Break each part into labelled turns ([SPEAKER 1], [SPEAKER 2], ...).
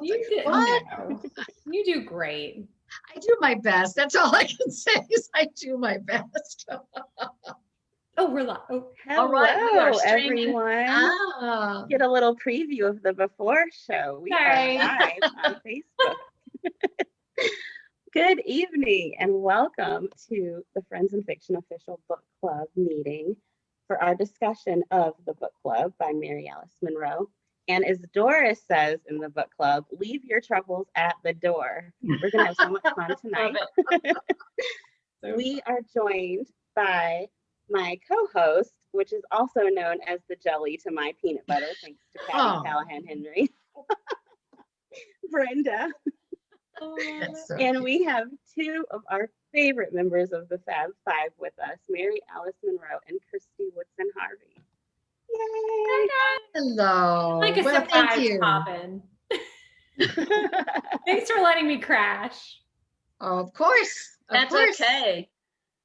[SPEAKER 1] You did. No. You do great.
[SPEAKER 2] I do my best. That's all I can say is I do my best.
[SPEAKER 1] Oh, we're live. Oh.
[SPEAKER 3] Hello,
[SPEAKER 2] All right, we are streaming.
[SPEAKER 3] everyone. Get a little preview of the before show. We are live on Facebook. Good evening and welcome to the Friends in Fiction Official Book Club meeting for our discussion of the book club by Mary Alice Monroe. And as Doris says in the book club, leave your troubles at the door. We're going to have so much fun tonight. We are joined by my co-host, which is also known as the jelly to my peanut butter, thanks to Patty Callahan Henry, Brenda.
[SPEAKER 2] So
[SPEAKER 3] and we have two of our favorite members of the Fab Five with us, Mary Alice Monroe and Kristy Woodson Harvey. Yay!
[SPEAKER 2] Hello.
[SPEAKER 1] Like a surprise pop-in. Thanks for letting me crash.
[SPEAKER 2] Oh, of course.
[SPEAKER 4] That's okay.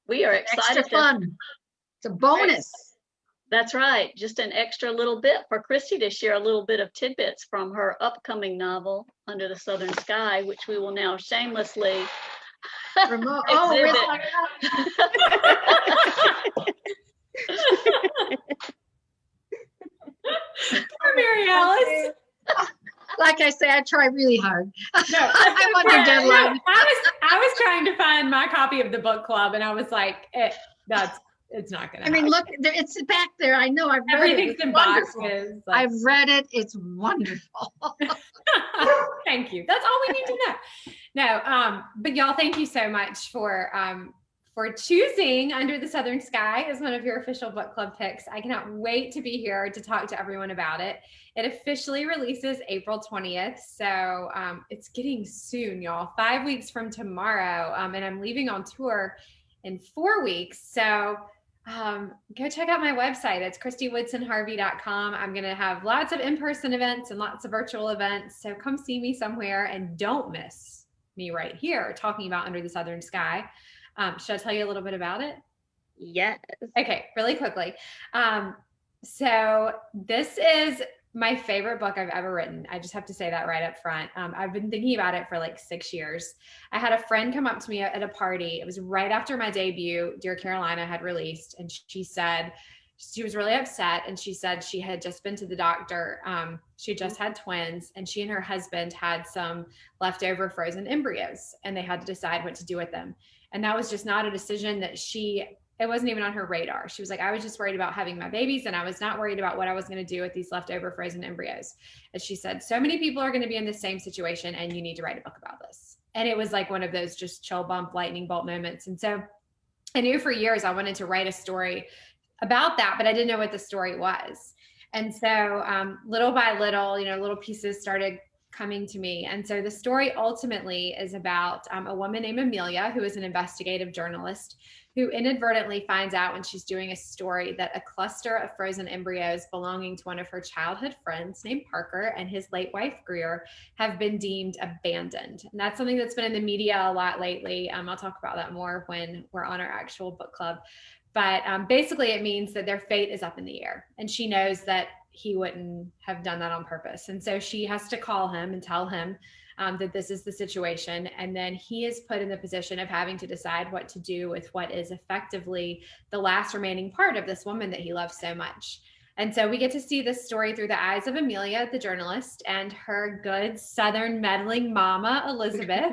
[SPEAKER 4] We are excited.
[SPEAKER 2] Extra fun. It's a bonus.
[SPEAKER 4] That's right. Just an extra little bit for Christy to share a little bit of tidbits from her upcoming novel, Under the Southern Sky, which we will now shamelessly
[SPEAKER 2] Remote. Oh, really?
[SPEAKER 1] Poor Mary Alice.
[SPEAKER 2] Like I say, I try really hard.
[SPEAKER 1] No,
[SPEAKER 2] I'm under deadline.
[SPEAKER 1] I was trying to find my copy of the book club, and I was like, it's not gonna.
[SPEAKER 2] I mean, look, it's back there. I know. I've read
[SPEAKER 1] Everything's
[SPEAKER 2] it.
[SPEAKER 1] in boxes.
[SPEAKER 2] I've read it. It's wonderful.
[SPEAKER 1] Thank you. That's all we need to know. No, but y'all, thank you so much for choosing Under the Southern Sky as one of your official book club picks. I cannot wait to be here to talk to everyone about it. It officially releases April 20th. So it's getting soon, y'all. 5 weeks from tomorrow. And I'm leaving on tour in 4 weeks. So go check out my website. It's KristyWoodsonHarvey.com. I'm going to have lots of in-person events and lots of virtual events. So come see me somewhere and don't miss me right here talking about Under the Southern Sky. Should I tell you a little bit about it?
[SPEAKER 3] Yes.
[SPEAKER 1] Okay, really quickly. So this is my favorite book I've ever written. I just have to say that right up front. I've been thinking about it for like 6 years. I had a friend come up to me at a party. It was right after my debut, Dear Carolina, had released. And she said, she was really upset. And she said she had just been to the doctor. She just had twins, and she and her husband had some leftover frozen embryos, and they had to decide what to do with them. And that was just not a decision that it wasn't even on her radar. She was like, I was just worried about having my babies, and I was not worried about what I was going to do with these leftover frozen embryos. And she said, so many people are going to be in the same situation, and you need to write a book about this. And it was like one of those just chill bump, lightning bolt moments. And so I knew for years I wanted to write a story about that, but I didn't know what the story was. And so little by little, little pieces started coming to me. And so the story ultimately is about a woman named Amelia, who is an investigative journalist, who inadvertently finds out when she's doing a story that a cluster of frozen embryos belonging to one of her childhood friends named Parker and his late wife Greer have been deemed abandoned. And that's something that's been in the media a lot lately. I'll talk about that more when we're on our actual book club. But basically it means that their fate is up in the air, and she knows that he wouldn't have done that on purpose. And so she has to call him and tell him that this is the situation. And then he is put in the position of having to decide what to do with what is effectively the last remaining part of this woman that he loves so much. And so we get to see this story through the eyes of Amelia, the journalist, and her good Southern meddling mama, Elizabeth,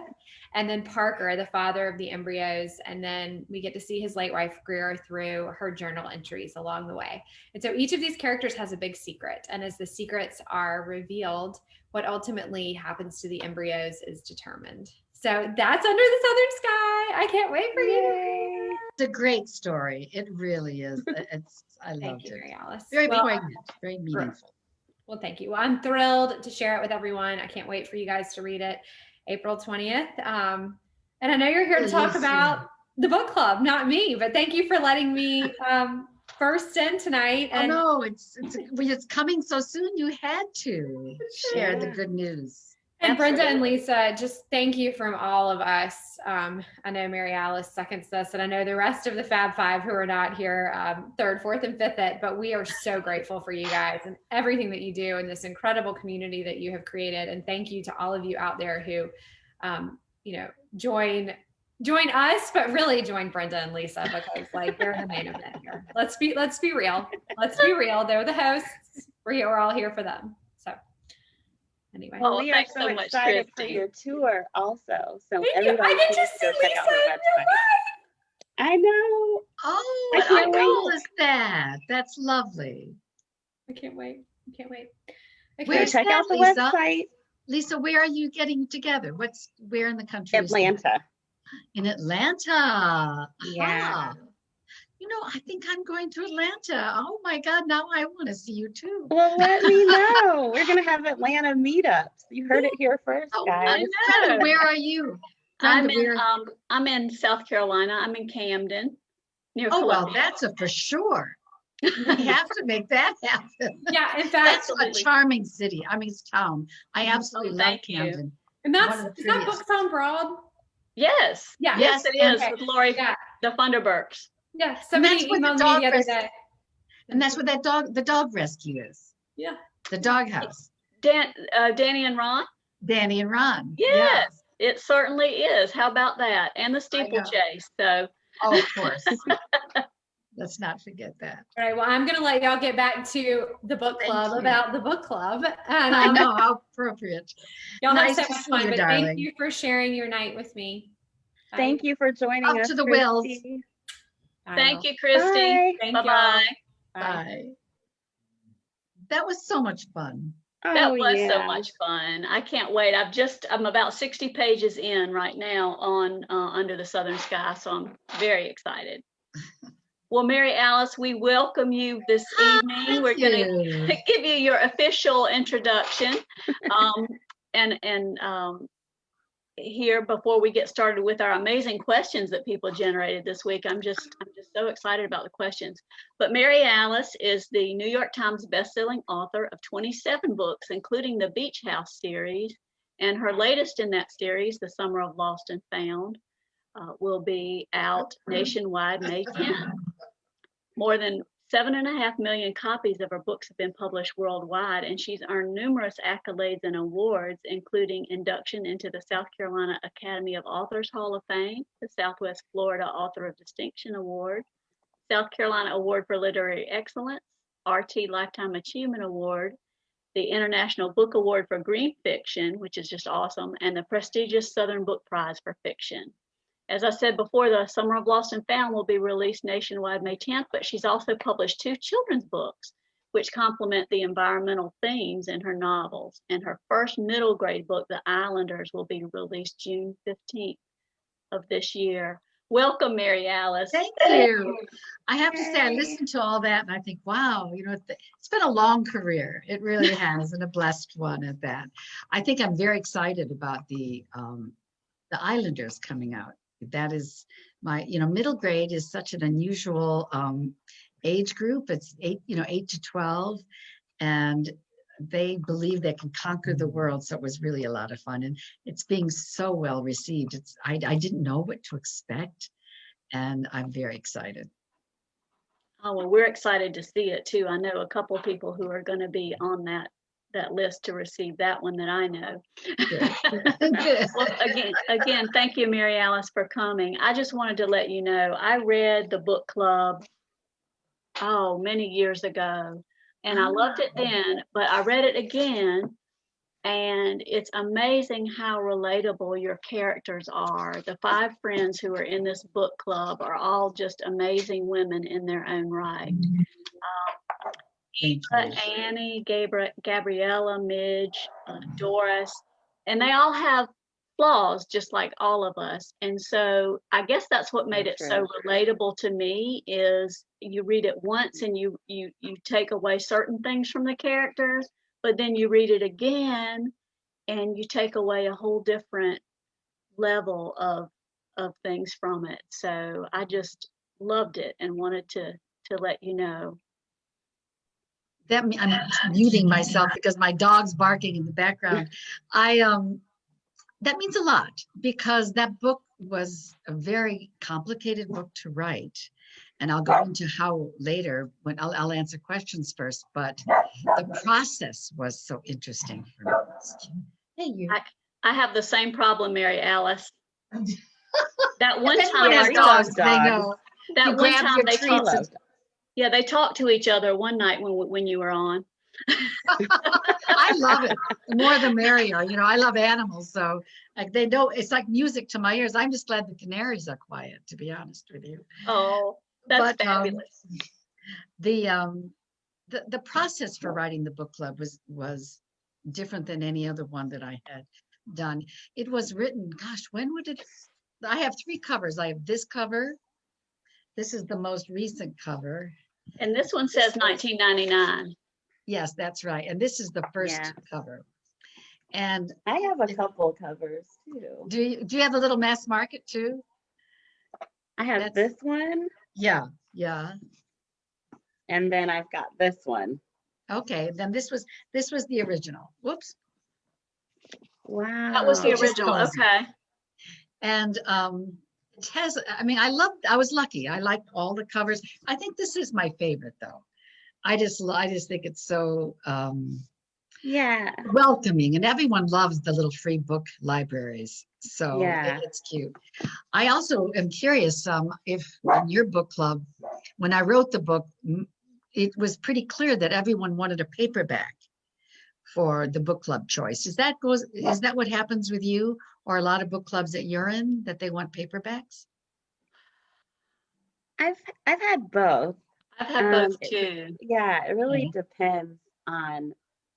[SPEAKER 1] and then Parker, the father of the embryos. And then we get to see his late wife, Greer, through her journal entries along the way. And so each of these characters has a big secret. And as the secrets are revealed, what ultimately happens to the embryos is determined. So that's Under the Southern Sky. I can't wait for you.
[SPEAKER 2] It's a great story. It really is. I loved it.
[SPEAKER 1] Mary Alice.
[SPEAKER 2] Very poignant, very meaningful.
[SPEAKER 1] Well, thank you. Well, I'm thrilled to share it with everyone. I can't wait for you guys to read it. April 20th. And I know you're here to talk about the book club, not me, but thank you for letting me first in tonight.
[SPEAKER 2] And it's coming so soon. You had to share the good news.
[SPEAKER 1] And Brenda and
[SPEAKER 4] Absolutely.
[SPEAKER 1] Lisa, just thank you from all of us. I know Mary Alice seconds this, and I know the rest of the Fab Five who are not here, third, fourth, and fifth it, but we are so grateful for you guys and everything that you do and this incredible community that you have created. And thank you to all of you out there who, join us, but really join Brenda and Lisa, because like they're the main event here. Let's be real. Let's be real. They're the hosts. We're all here for them. So anyway.
[SPEAKER 3] Well, we are
[SPEAKER 4] thanks
[SPEAKER 3] so
[SPEAKER 4] so much,
[SPEAKER 3] excited for
[SPEAKER 4] Christy.
[SPEAKER 3] your tour also. So
[SPEAKER 1] Thank you.
[SPEAKER 3] everybody
[SPEAKER 1] I get to
[SPEAKER 3] please
[SPEAKER 1] see
[SPEAKER 3] go check
[SPEAKER 1] Lisa
[SPEAKER 3] out their
[SPEAKER 1] in real
[SPEAKER 3] website. I know.
[SPEAKER 2] Oh,
[SPEAKER 3] I
[SPEAKER 2] how
[SPEAKER 3] can't
[SPEAKER 2] cool
[SPEAKER 3] wait.
[SPEAKER 2] is that? That's lovely.
[SPEAKER 1] I can't wait. Okay.
[SPEAKER 2] Where's
[SPEAKER 3] Check
[SPEAKER 2] that,
[SPEAKER 3] out the
[SPEAKER 2] Lisa?
[SPEAKER 3] website.
[SPEAKER 2] Lisa, where are you getting together? Where in the country? is that?
[SPEAKER 3] Atlanta.
[SPEAKER 2] In Atlanta.
[SPEAKER 3] Yeah.
[SPEAKER 2] Aha. I think I'm going to Atlanta. Oh my God, now I want to see you too.
[SPEAKER 3] Well, let me know. We're going to have Atlanta meetups. You heard it here first,
[SPEAKER 2] Oh,
[SPEAKER 3] guys.
[SPEAKER 2] Brenda, where are you? Brenda,
[SPEAKER 4] I'm in South Carolina. I'm in Camden, near
[SPEAKER 2] Oh, well,
[SPEAKER 4] Columbia.
[SPEAKER 2] that's a for sure. We have to make that happen.
[SPEAKER 1] Yeah, in fact,
[SPEAKER 2] That's a
[SPEAKER 4] Absolutely.
[SPEAKER 2] charming city. I mean, it's town. I absolutely love
[SPEAKER 4] thank you.
[SPEAKER 2] Camden.
[SPEAKER 1] and
[SPEAKER 2] One
[SPEAKER 1] that's
[SPEAKER 2] of the
[SPEAKER 1] is that
[SPEAKER 2] prettiest.
[SPEAKER 1] Books on Broad?
[SPEAKER 4] Yes.
[SPEAKER 1] Yeah.
[SPEAKER 4] Yes, it is
[SPEAKER 1] Okay.
[SPEAKER 4] with Lori,
[SPEAKER 1] Yeah.
[SPEAKER 4] the Funderburks.
[SPEAKER 1] Yeah. Somebody
[SPEAKER 2] where the
[SPEAKER 1] emailed me
[SPEAKER 2] dog
[SPEAKER 1] the other
[SPEAKER 2] res-
[SPEAKER 1] day.
[SPEAKER 2] And that's what the dog rescue is.
[SPEAKER 1] Yeah.
[SPEAKER 2] The dog house.
[SPEAKER 4] Danny and Ron.
[SPEAKER 2] Danny and Ron.
[SPEAKER 4] Yes, it certainly is. How about that? And the
[SPEAKER 2] know.
[SPEAKER 4] steeplechase. So
[SPEAKER 2] Oh, of course. Let's not forget that.
[SPEAKER 1] All right. Well, I'm gonna let y'all get back to the book
[SPEAKER 2] Thank
[SPEAKER 1] club
[SPEAKER 2] you.
[SPEAKER 1] about the book club. And
[SPEAKER 2] I know, how appropriate.
[SPEAKER 1] y'all
[SPEAKER 2] Nice
[SPEAKER 1] have so
[SPEAKER 2] to
[SPEAKER 1] much
[SPEAKER 2] see
[SPEAKER 1] fun.
[SPEAKER 2] you,
[SPEAKER 1] But
[SPEAKER 2] darling.
[SPEAKER 1] thank you for sharing your night with me.
[SPEAKER 3] Thank you for joining
[SPEAKER 2] Up
[SPEAKER 3] us,
[SPEAKER 2] to the Wills.
[SPEAKER 3] Christy.
[SPEAKER 4] thank you, Christy.
[SPEAKER 3] Bye.
[SPEAKER 1] Thank
[SPEAKER 4] Bye-bye.
[SPEAKER 1] y'all.
[SPEAKER 2] Bye. That was so much fun.
[SPEAKER 4] That
[SPEAKER 3] Oh,
[SPEAKER 4] was so
[SPEAKER 3] yeah.
[SPEAKER 4] much fun. I can't wait. I'm about 60 pages in right now on Under the Southern Sky, so I'm very excited. Well, Mary Alice, we welcome you this evening. We're going to give you your official introduction. Here, before we get started with our amazing questions that people generated this week, I'm just so excited about the questions. But Mary Alice is the New York Times bestselling author of 27 books, including the Beach House series, and her latest in that series, The Summer of Lost and Found, will be out nationwide May 10th. More than 7.5 million copies of her books have been published worldwide, and she's earned numerous accolades and awards, including induction into the South Carolina Academy of Authors Hall of Fame, the Southwest Florida Author of Distinction Award, South Carolina Award for Literary Excellence, RT Lifetime Achievement Award, the International Book Award for Green Fiction, which is just awesome, and the prestigious Southern Book Prize for Fiction. As I said before, the Summer of Lost and Found will be released nationwide May 10th, but she's also published 2 children's books, which complement the environmental themes in her novels. And her first middle grade book, The Islanders, will be released June 15th of this year. Welcome, Mary Alice.
[SPEAKER 2] Thank you. I have to say, I listened to all that and I think, wow, it's been a long career. It really has, and a blessed one at that. I think I'm very excited about the Islanders coming out. That is my, middle grade is such an unusual age group. It's 8 to 12, and they believe they can conquer the world. So it was really a lot of fun, and it's being so well received. I didn't know what to expect, and I'm very excited.
[SPEAKER 4] Oh, well, we're excited to see it too. I know a couple of people who are going to be on that list to receive that one that I know. Well, again, thank you, Mary Alice, for coming. I just wanted to let you know, I read the book club, many years ago, and I loved it then, but I read it again, and it's amazing how relatable your characters are. The 5 friends who are in this book club are all just amazing women in their own right. Annie, Gabriella, Midge, Doris, and they all have flaws just like all of us. And so I guess that's what made it so relatable to me, is you read it once and you take away certain things from the characters, but then you read it again and you take away a whole different level of things from it. So I just loved it and wanted to let you know.
[SPEAKER 2] I'm muting myself because my dog's barking in the background. That means a lot because that book was a very complicated book to write. And I'll go into how later when I'll answer questions first, but the process was so interesting for me. Hey, you.
[SPEAKER 4] I have the same problem, Mary Alice. That one
[SPEAKER 2] Anyone
[SPEAKER 4] time,
[SPEAKER 2] has dogs, they know.
[SPEAKER 4] that
[SPEAKER 2] You
[SPEAKER 4] one
[SPEAKER 2] grab
[SPEAKER 4] time
[SPEAKER 2] your
[SPEAKER 4] they
[SPEAKER 2] treats.
[SPEAKER 4] talked. Yeah, they talked to each other one night when you were on.
[SPEAKER 2] I love it. The more the merrier. You know, I love animals, so like they know it's like music to my ears. I'm just glad the canaries are quiet, to be honest with you.
[SPEAKER 4] Oh, that's fabulous.
[SPEAKER 2] The process for writing the book club was different than any other one that I had done. It was written, gosh, when would it? I have 3 covers. I have this cover. This is the most recent cover.
[SPEAKER 4] And this one says 1999.
[SPEAKER 2] Yes, that's right. And this is the first cover. And
[SPEAKER 3] I have a couple covers too.
[SPEAKER 2] Do you have a little mass market too?
[SPEAKER 3] I have this one.
[SPEAKER 2] Yeah.
[SPEAKER 3] And then I've got this one.
[SPEAKER 2] Okay, then this was the original. Whoops.
[SPEAKER 3] Wow.
[SPEAKER 4] That was the original. Okay.
[SPEAKER 2] And it has, I was lucky. I liked all the covers. I think this is my favorite though. I just think it's so welcoming, and everyone loves the little free book libraries. So it's cute. I also am curious if in your book club, when I wrote the book, it was pretty clear that everyone wanted a paperback for the book club choice. Is that what happens with you or a lot of book clubs that you're in, that they want paperbacks?
[SPEAKER 3] I've had both.
[SPEAKER 4] I've had both too.
[SPEAKER 3] It really depends on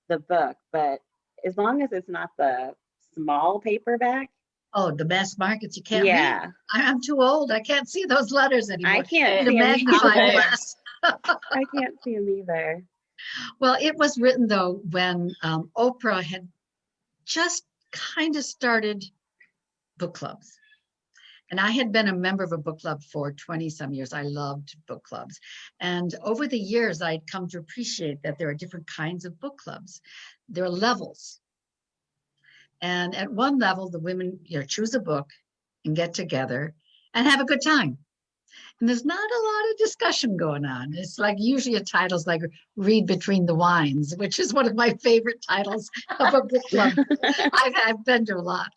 [SPEAKER 3] the book, but as long as it's not the small paperback.
[SPEAKER 2] Oh, the mass markets, you can't read. I'm too old. I can't see those letters anymore.
[SPEAKER 3] I can't see
[SPEAKER 2] the magnifying glass.
[SPEAKER 3] I can't see them either.
[SPEAKER 2] Well, it was written though when Oprah had just kind of started book clubs. And I had been a member of a book club for 20 some years. I loved book clubs. And over the years, I'd come to appreciate that there are different kinds of book clubs. There are levels. And at one level, the women choose a book and get together and have a good time. And there's not a lot of discussion going on. It's like usually a title's like Read Between the Wines, which is one of my favorite titles of a book club. I've been to a lot.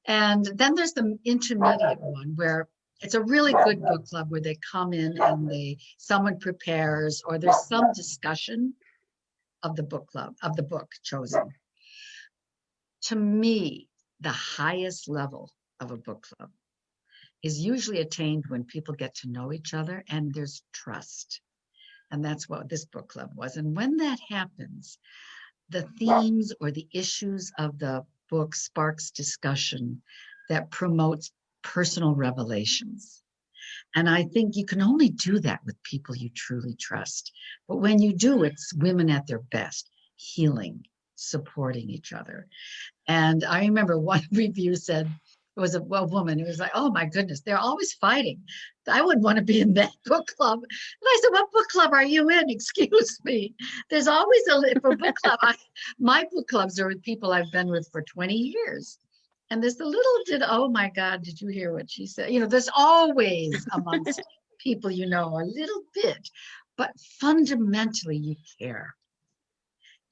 [SPEAKER 2] And then there's the intermediate one where it's a really good book club where they come in and someone prepares or there's some discussion of the book club, of the book chosen. To me, the highest level of a book club is usually attained when people get to know each other and there's trust. And that's what this book club was. And when that happens, the themes or the issues of the book sparks discussion that promotes personal revelations. And I think you can only do that with people you truly trust. But when you do, it's women at their best, healing, supporting each other. And I remember one review said, it was a woman who was like, oh my goodness, they're always fighting. I wouldn't want to be in that book club. And I said, what book club are you in? Excuse me. There's always for book club. My book clubs are with people I've been with for 20 years. And there's oh my God, did you hear what she said? There's always amongst people, a little bit, but fundamentally you care.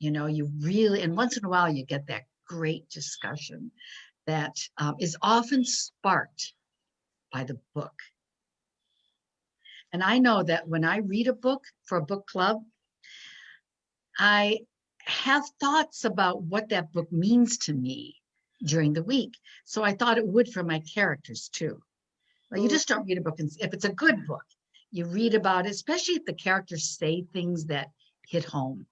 [SPEAKER 2] You really, and once in a while you get that great discussion that is often sparked by the book. And I know that when I read a book for a book club, I have thoughts about what that book means to me during the week. So I thought it would for my characters too. Well, you just don't read a book, and if it's a good book, you read about it, especially if the characters say things that hit home.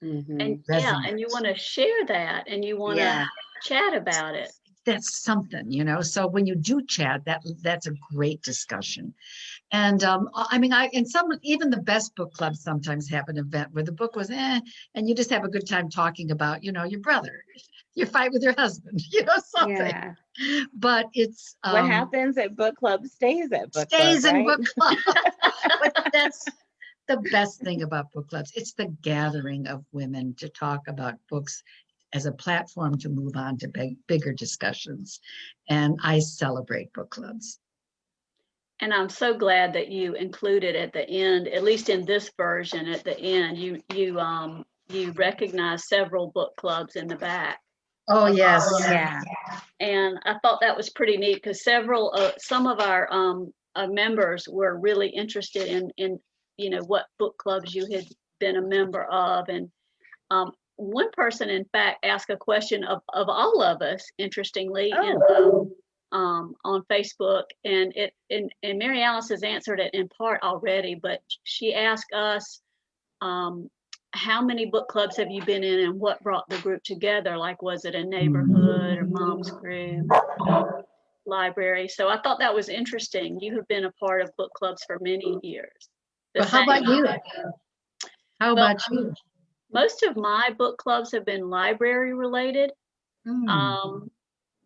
[SPEAKER 3] Mm-hmm.
[SPEAKER 4] And you want to share that, and you want to chat about it.
[SPEAKER 2] That's something, so when you do chat, that's a great discussion. And even the best book clubs sometimes have an event where the book was and you just have a good time talking about your brother, your fight with your husband, something. But it's
[SPEAKER 3] what happens at book club stays at book
[SPEAKER 2] club,
[SPEAKER 3] right?
[SPEAKER 2] in book club. But the best thing about book clubs. It's the gathering of women to talk about books as a platform to move on to bigger discussions. And I celebrate book clubs.
[SPEAKER 4] And I'm so glad that you included at the end, at least in this version, at the end, you recognize several book clubs in the back.
[SPEAKER 2] Oh, yes.
[SPEAKER 3] Yeah.
[SPEAKER 4] And I thought that was pretty neat because some of our members were really interested in what book clubs you had been a member of. And one person, in fact, asked a question of all of us, interestingly, on Facebook, and Mary Alice has answered it in part already, but she asked us, how many book clubs have you been in and what brought the group together? Like, was it a neighborhood or mom's group, library? So I thought that was interesting. You have been a part of book clubs for many years.
[SPEAKER 2] But how about you? How about you?
[SPEAKER 4] Most of my book clubs have been library related,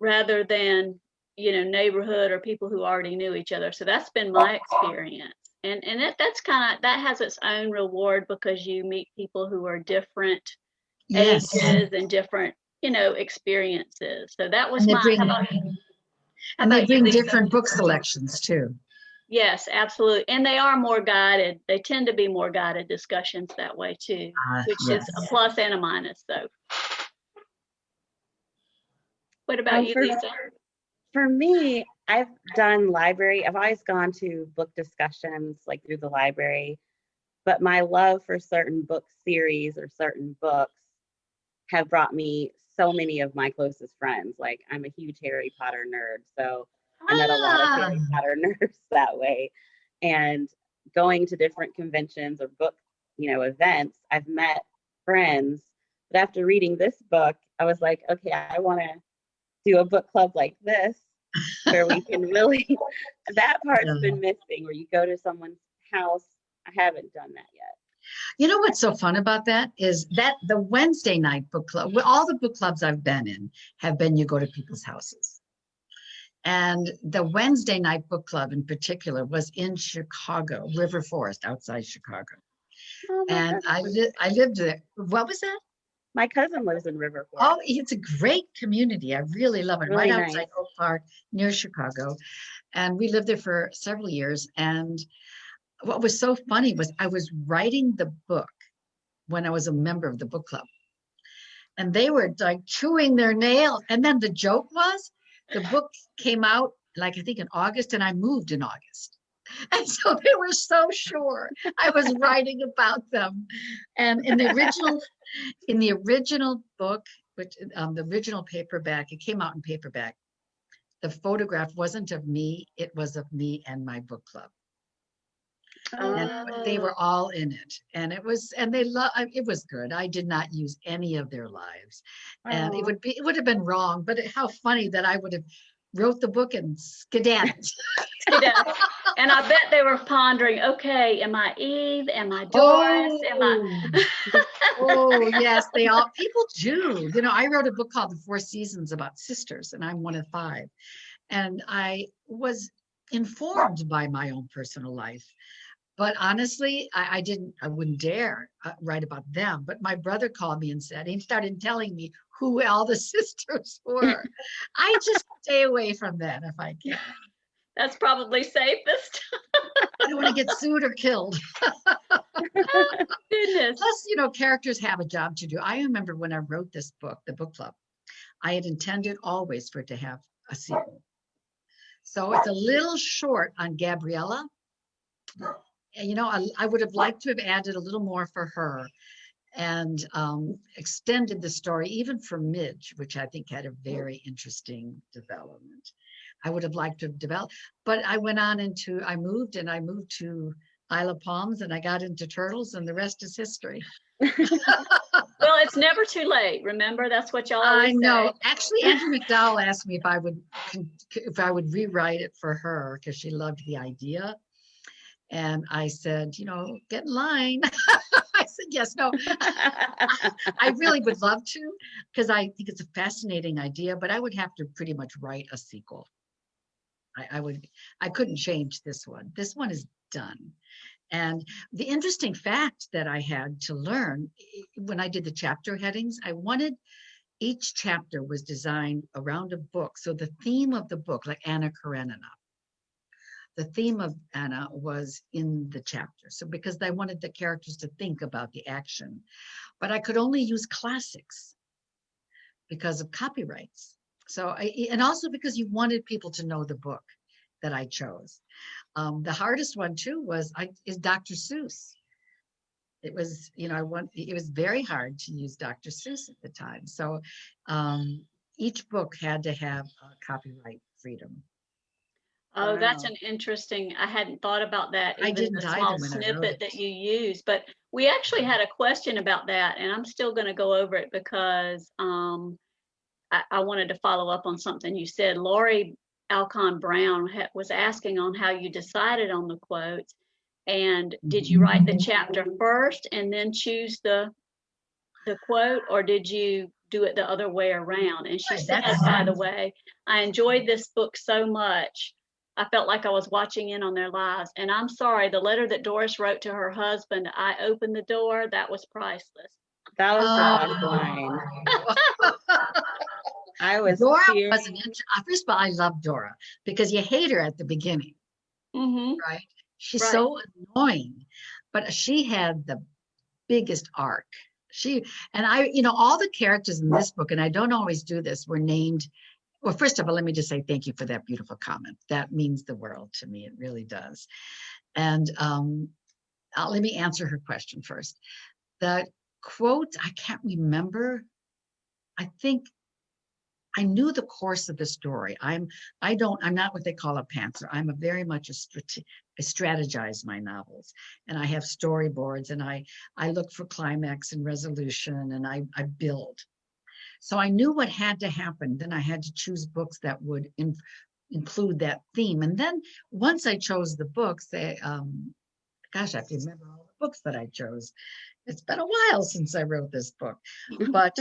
[SPEAKER 4] rather than, neighborhood or people who already knew each other. So that's been my experience. And that has its own reward because you meet people who are different ages and different, experiences. So that was
[SPEAKER 2] they bring different book selections too.
[SPEAKER 4] Yes, absolutely. And they are more guided. They tend to be more guided discussions that way too, which is a plus and a minus though. What about you, Lisa?
[SPEAKER 3] For me, I've done library. I've always gone to book discussions like through the library, but my love for certain book series or certain books have brought me so many of my closest friends. Like, I'm a huge Harry Potter nerd, so I met a lot of Harry Potter nerds that way. And going to different conventions or book, events, I've met friends. But after reading this book, I was like, okay, I want to do a book club like this where we can really, that part's been missing, where you go to someone's house. I haven't done that yet.
[SPEAKER 2] You know what's so fun about that is that the Wednesday night book club, all the book clubs I've been in have been you go to people's houses. And the Wednesday night book club in particular was in Chicago, River Forest, outside Chicago. And I lived there. What was that?
[SPEAKER 3] My cousin lives in River Forest.
[SPEAKER 2] Oh, it's a great community. I really love it.
[SPEAKER 3] Really
[SPEAKER 2] right
[SPEAKER 3] nice.
[SPEAKER 2] Outside Oak Park, near Chicago. And we lived there for several years. And what was so funny was I was writing the book when I was a member of the book club. And they were like chewing their nails. And then the joke was the book came out, like I think in August, and I moved in August. And so they were so sure I was writing about them. And in the original book, which the original paperback, it came out in paperback. The photograph wasn't of me; it was of me and my book club. And they were all in it, and it was good. I did not use any of their lives, and it would have been wrong. But how funny that I would have wrote the book and skedaddled.
[SPEAKER 4] And I bet they were pondering, okay, am I Eve? Am I Doris?
[SPEAKER 2] Oh, yes, people do. I wrote a book called The Four Seasons about sisters, and I'm one of 5. And I was informed by my own personal life. But honestly, I wouldn't dare write about them. But my brother called me and he started telling me who all the sisters were. I just stay away from that if I can.
[SPEAKER 4] That's probably safest.
[SPEAKER 2] I don't want to get sued or killed.
[SPEAKER 4] Goodness.
[SPEAKER 2] Plus, characters have a job to do. I remember when I wrote this book, the book club, I had intended always for it to have a sequel. So it's a little short on Gabriella. I would have liked to have added a little more for her and extended the story even for Midge, which I think had a very interesting development. I would have liked to have developed, but I moved to Isle of Palms, and I got into turtles, and the rest is history.
[SPEAKER 4] Well, it's never too late. Remember, that's what y'all always say. I know.
[SPEAKER 2] Actually, Andrew McDowell asked me if I would rewrite it for her because she loved the idea. And I said, get in line. I said, yes, no. I really would love to, because I think it's a fascinating idea, but I would have to pretty much write a sequel. I couldn't change this one. This one is done. And the interesting fact that I had to learn when I did the chapter headings, I wanted each chapter was designed around a book. So the theme of the book, like Anna Karenina, the theme of Anna was in the chapter. So because I wanted the characters to think about the action, but I could only use classics because of copyrights. So and also because you wanted people to know the book that I chose. The hardest one too is Dr. Seuss. It was, it was very hard to use Dr. Seuss at the time. So each book had to have copyright freedom.
[SPEAKER 4] Oh, that's
[SPEAKER 3] Wow.
[SPEAKER 4] an interesting, I hadn't thought about that,
[SPEAKER 2] I
[SPEAKER 4] even
[SPEAKER 2] didn't
[SPEAKER 4] the
[SPEAKER 2] either
[SPEAKER 4] small
[SPEAKER 2] when I wrote
[SPEAKER 4] snippet
[SPEAKER 2] it.
[SPEAKER 4] that you use. But we actually had a question about that, and I'm still going to go over it because I wanted to follow up on something you said. Lori Alcon Brown was asking on how you decided on the quotes. And did you write the chapter first and then choose the quote, or did you do it the other way around? And she said, by the way, I enjoyed this book so much. I felt like I was watching in on their lives. And I'm sorry, the letter that Doris wrote to her husband, I opened the door, that was priceless.
[SPEAKER 3] That was the best line. I was
[SPEAKER 2] Dora
[SPEAKER 3] cheering.
[SPEAKER 2] First of all, I love Dora because you hate her at the beginning, right? She's so annoying, but she had the biggest arc. All the characters in this book, and I don't always do this, were named. Well, first of all, let me just say thank you for that beautiful comment. That means the world to me. It really does. And let me answer her question first. The quote, I can't remember. I think I knew the course of the story. I'm not what they call a pantser. I'm very much I strategize my novels, and I have storyboards, and I look for climax and resolution, and I build. So I knew what had to happen. Then I had to choose books that would include that theme. And then once I chose the books, gosh, I have to remember all the books that I chose. It's been a while since I wrote this book, but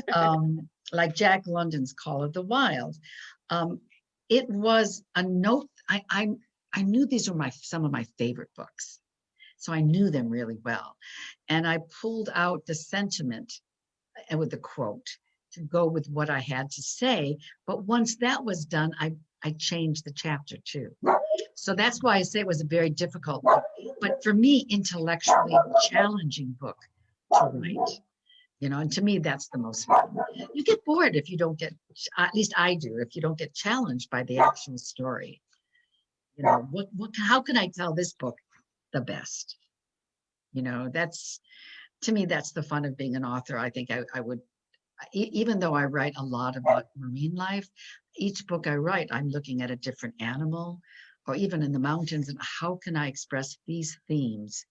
[SPEAKER 2] like Jack London's Call of the Wild, it was a note. I knew these were some of my favorite books, so I knew them really well, and I pulled out the sentiment and with the quote to go with what I had to say. But once that was done, I changed the chapter too. So that's why I say it was a very difficult book, but for me, intellectually challenging book to write. And to me, that's the most fun. You get bored if you don't get, at least I do, if you don't get challenged by the actual story. How can I tell this book the best? That's, to me, that's the fun of being an author. I think I would, even though I write a lot about marine life, each book I write, I'm looking at a different animal, or even in the mountains, and how can I express these themes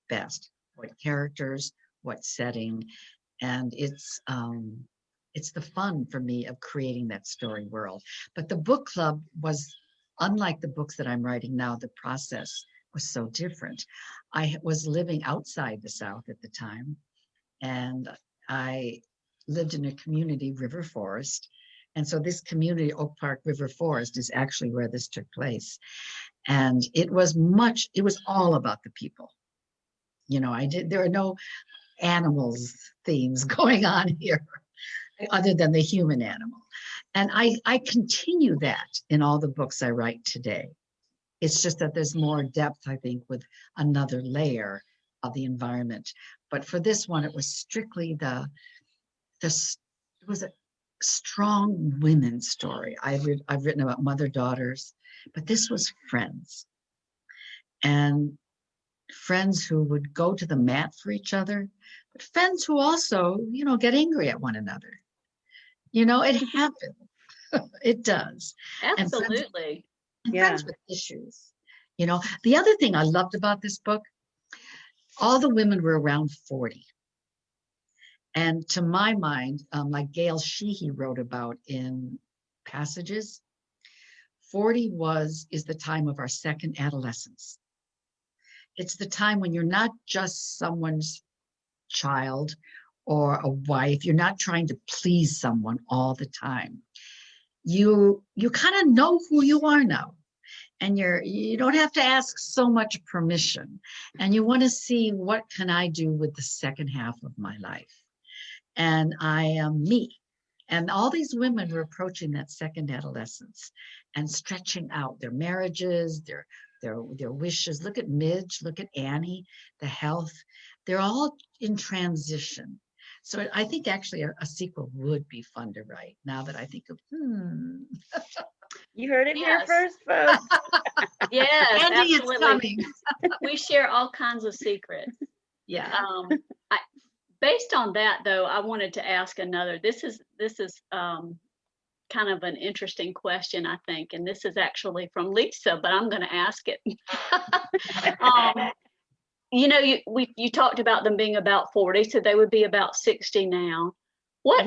[SPEAKER 2] best? What characters, what setting, and it's the fun for me of creating that story world. But the book club was, unlike the books that I'm writing now, the process was so different. I was living outside the South at the time, and I lived in a community, River Forest. And so this community, Oak Park River Forest, is actually where this took place. And it was all about the people. There are no animals themes going on here other than the human animal. And I continue that in all the books I write today. It's just that there's more depth, I think, with another layer of the environment. But for this one, it was strictly it was a strong women's story. I've written about mother-daughters, but this was friends. And friends who would go to the mat for each other, but friends who also, get angry at one another. It happens. It does.
[SPEAKER 4] Absolutely.
[SPEAKER 2] And friends with issues. The other thing I loved about this book, all the women were around 40. And to my mind, like Gail Sheehy wrote about in Passages, 40 is the time of our second adolescence. It's the time when you're not just someone's child or a wife. You're not trying to please someone all the time. You kind of know who you are now. and you don't have to ask so much permission, and you want to see what can I do with the second half of my life, and I am me. And all these women were approaching that second adolescence and stretching out their marriages, their wishes. Look at Midge, look at Annie, the health. They're all in transition. So I think actually a sequel would be fun to write, now that I think of,
[SPEAKER 3] You heard it here
[SPEAKER 4] Yes.
[SPEAKER 3] first, folks.
[SPEAKER 4] Yes,
[SPEAKER 2] Andy is
[SPEAKER 4] absolutely.
[SPEAKER 2] coming.
[SPEAKER 4] We share all kinds of secrets.
[SPEAKER 2] Yeah.
[SPEAKER 4] Based on that, though, I wanted to ask another. This is kind of an interesting question, I think, and this is actually from Lisa, but I'm going to ask it. You know, you talked about them being about 40, so they would be about 60 now. What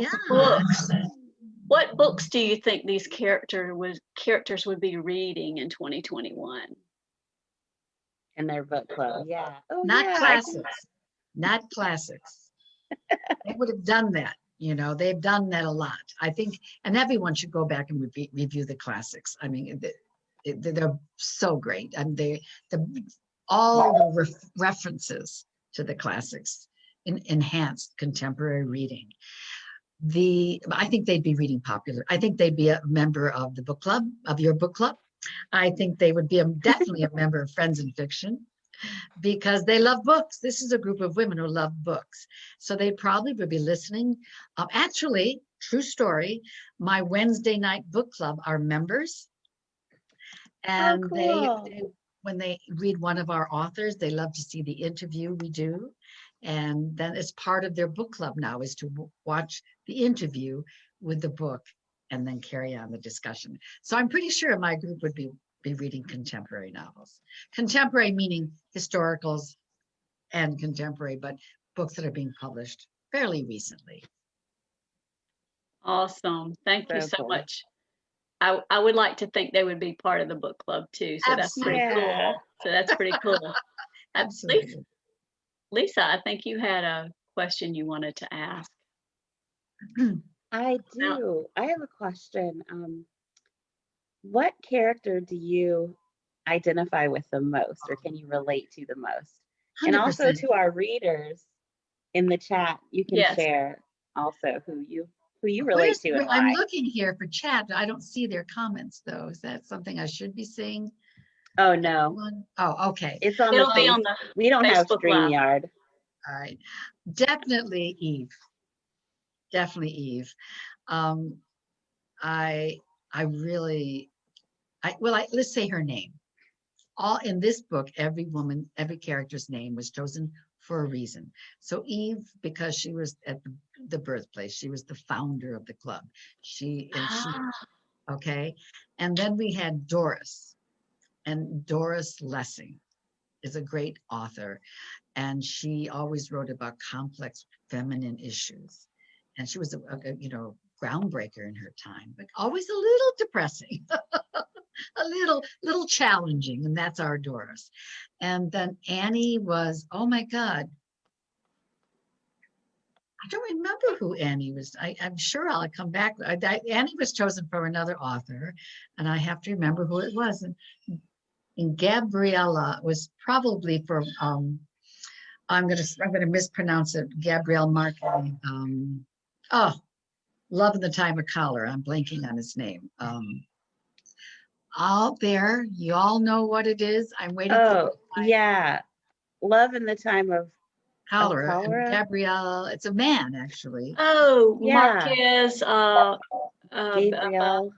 [SPEAKER 4] books do you think these characters would be reading in 2021?
[SPEAKER 3] In their book club. Yeah. Oh,
[SPEAKER 2] Not
[SPEAKER 3] yeah.
[SPEAKER 2] classics. Not classics. They would have done that. You know, they've done that a lot. I think, and everyone should go back and review the classics. I mean, they're so great. And all the references to the classics enhanced contemporary reading. I think they'd be reading popular. I think they'd be a member of the book club, of your book club. I think they would be definitely a member of Friends in Fiction, because they love books. This is a group of women who love books. So they probably would be listening. Actually, true story, my Wednesday night book club are members. And
[SPEAKER 3] cool.
[SPEAKER 2] when they read one of our authors, they love to see the interview we do. And then it's part of their book club now, is to watch the interview with the book and then carry on the discussion. So I'm pretty sure my group would be reading contemporary novels. Contemporary meaning historicals and contemporary, but books that are being published fairly recently.
[SPEAKER 4] Awesome. Thank you so
[SPEAKER 3] cool.
[SPEAKER 4] much. I would like to think they would be part of the book club too. So that's pretty cool. So that's pretty cool.
[SPEAKER 2] Absolutely.
[SPEAKER 4] Lisa, I think you had a question you wanted to ask.
[SPEAKER 3] I do. I have a question. What character do you identify with the most, or can you relate to the most? 100%. And also to our readers in the chat, you can share also who you relate to and why.
[SPEAKER 2] I'm looking here for chat. I don't see their comments though. Is that something I should be seeing?
[SPEAKER 3] Oh no.
[SPEAKER 2] Oh, okay.
[SPEAKER 3] It's on the face. We don't have StreamYard.
[SPEAKER 2] All right. Definitely Eve. Definitely Eve. Let's say her name. All in this book, every character's name was chosen for a reason. So Eve, because she was at the birthplace, she was the founder of the club. Okay. And then we had Doris, and Doris Lessing is a great author, and she always wrote about complex feminine issues. And she was a groundbreaker in her time, but always a little depressing. A little challenging, and that's our Doris. And then Annie was, oh my God, I don't remember who Annie was. I'm sure I'll come back. Annie was chosen from another author, and I have to remember who it was. And Gabriella was probably from I'm gonna mispronounce it. Gabrielle Marquez. Love in the Time of Cholera. I'm blanking on his name. Out there, you all know what it is. I'm waiting.
[SPEAKER 3] Yeah, Love in the Time of
[SPEAKER 2] Cholera. And Gabrielle, it's a man actually.
[SPEAKER 4] Oh, yeah. Marquez.
[SPEAKER 3] Gabrielle.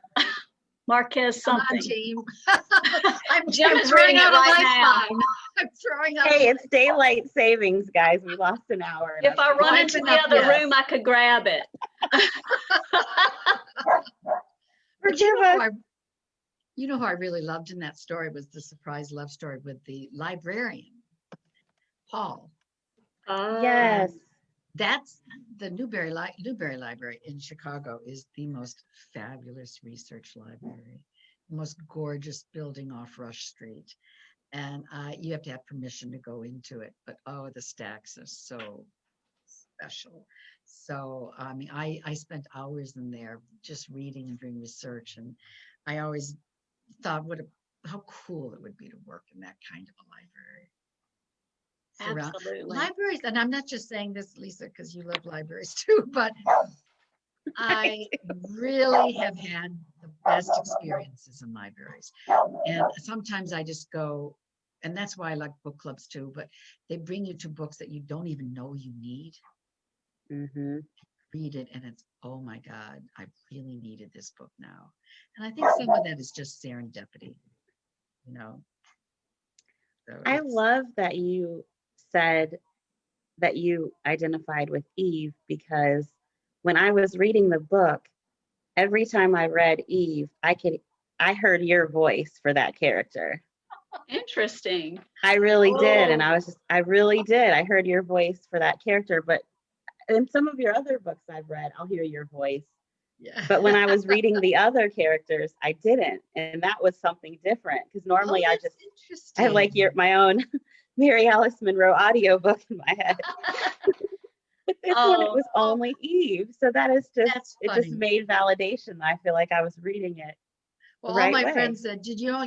[SPEAKER 4] Marquez something.
[SPEAKER 2] Jim is reading it right now. I'm throwing up.
[SPEAKER 3] Hey, it's daylight savings, guys. We lost an hour.
[SPEAKER 4] If I run into the other room, I could grab it.
[SPEAKER 3] Forgive us.
[SPEAKER 2] You know who I really loved in that story was the surprise love story with the librarian, Paul.
[SPEAKER 3] Yes.
[SPEAKER 2] That's the Newberry Library in Chicago is the most fabulous research library, the most gorgeous building off Rush Street. And you have to have permission to go into it, but the stacks are so special. So, I mean, I spent hours in there just reading and doing research, and I always thought what a how cool it would be to work in that kind of a library.
[SPEAKER 4] Absolutely.
[SPEAKER 2] Libraries, and I'm not just saying this, Lisa, because you love libraries too, but I really have had the best experiences in libraries. And sometimes I just go, and that's why I like book clubs too, but they bring you to books that you don't even know you need.
[SPEAKER 3] Mm-hmm.
[SPEAKER 2] Read it, and it's, oh my God, I really needed this book now. And I think some of that is just serendipity, you know. So
[SPEAKER 3] I love that you said that you identified with Eve, because when I was reading the book, every time I read Eve, I heard your voice for that character.
[SPEAKER 4] Interesting.
[SPEAKER 3] I really did. And I really did. I heard your voice for that character. But in some of your other books I've read, I'll hear your voice.
[SPEAKER 2] yeah.
[SPEAKER 3] But when I was reading the other characters, I didn't. And that was something different, because normally I have like my own Mary Alice Monroe audiobook in my head. But this one, it was only Eve. So that is just, it just made validation. I feel like I was reading it.
[SPEAKER 2] Well, all my friends said, did you know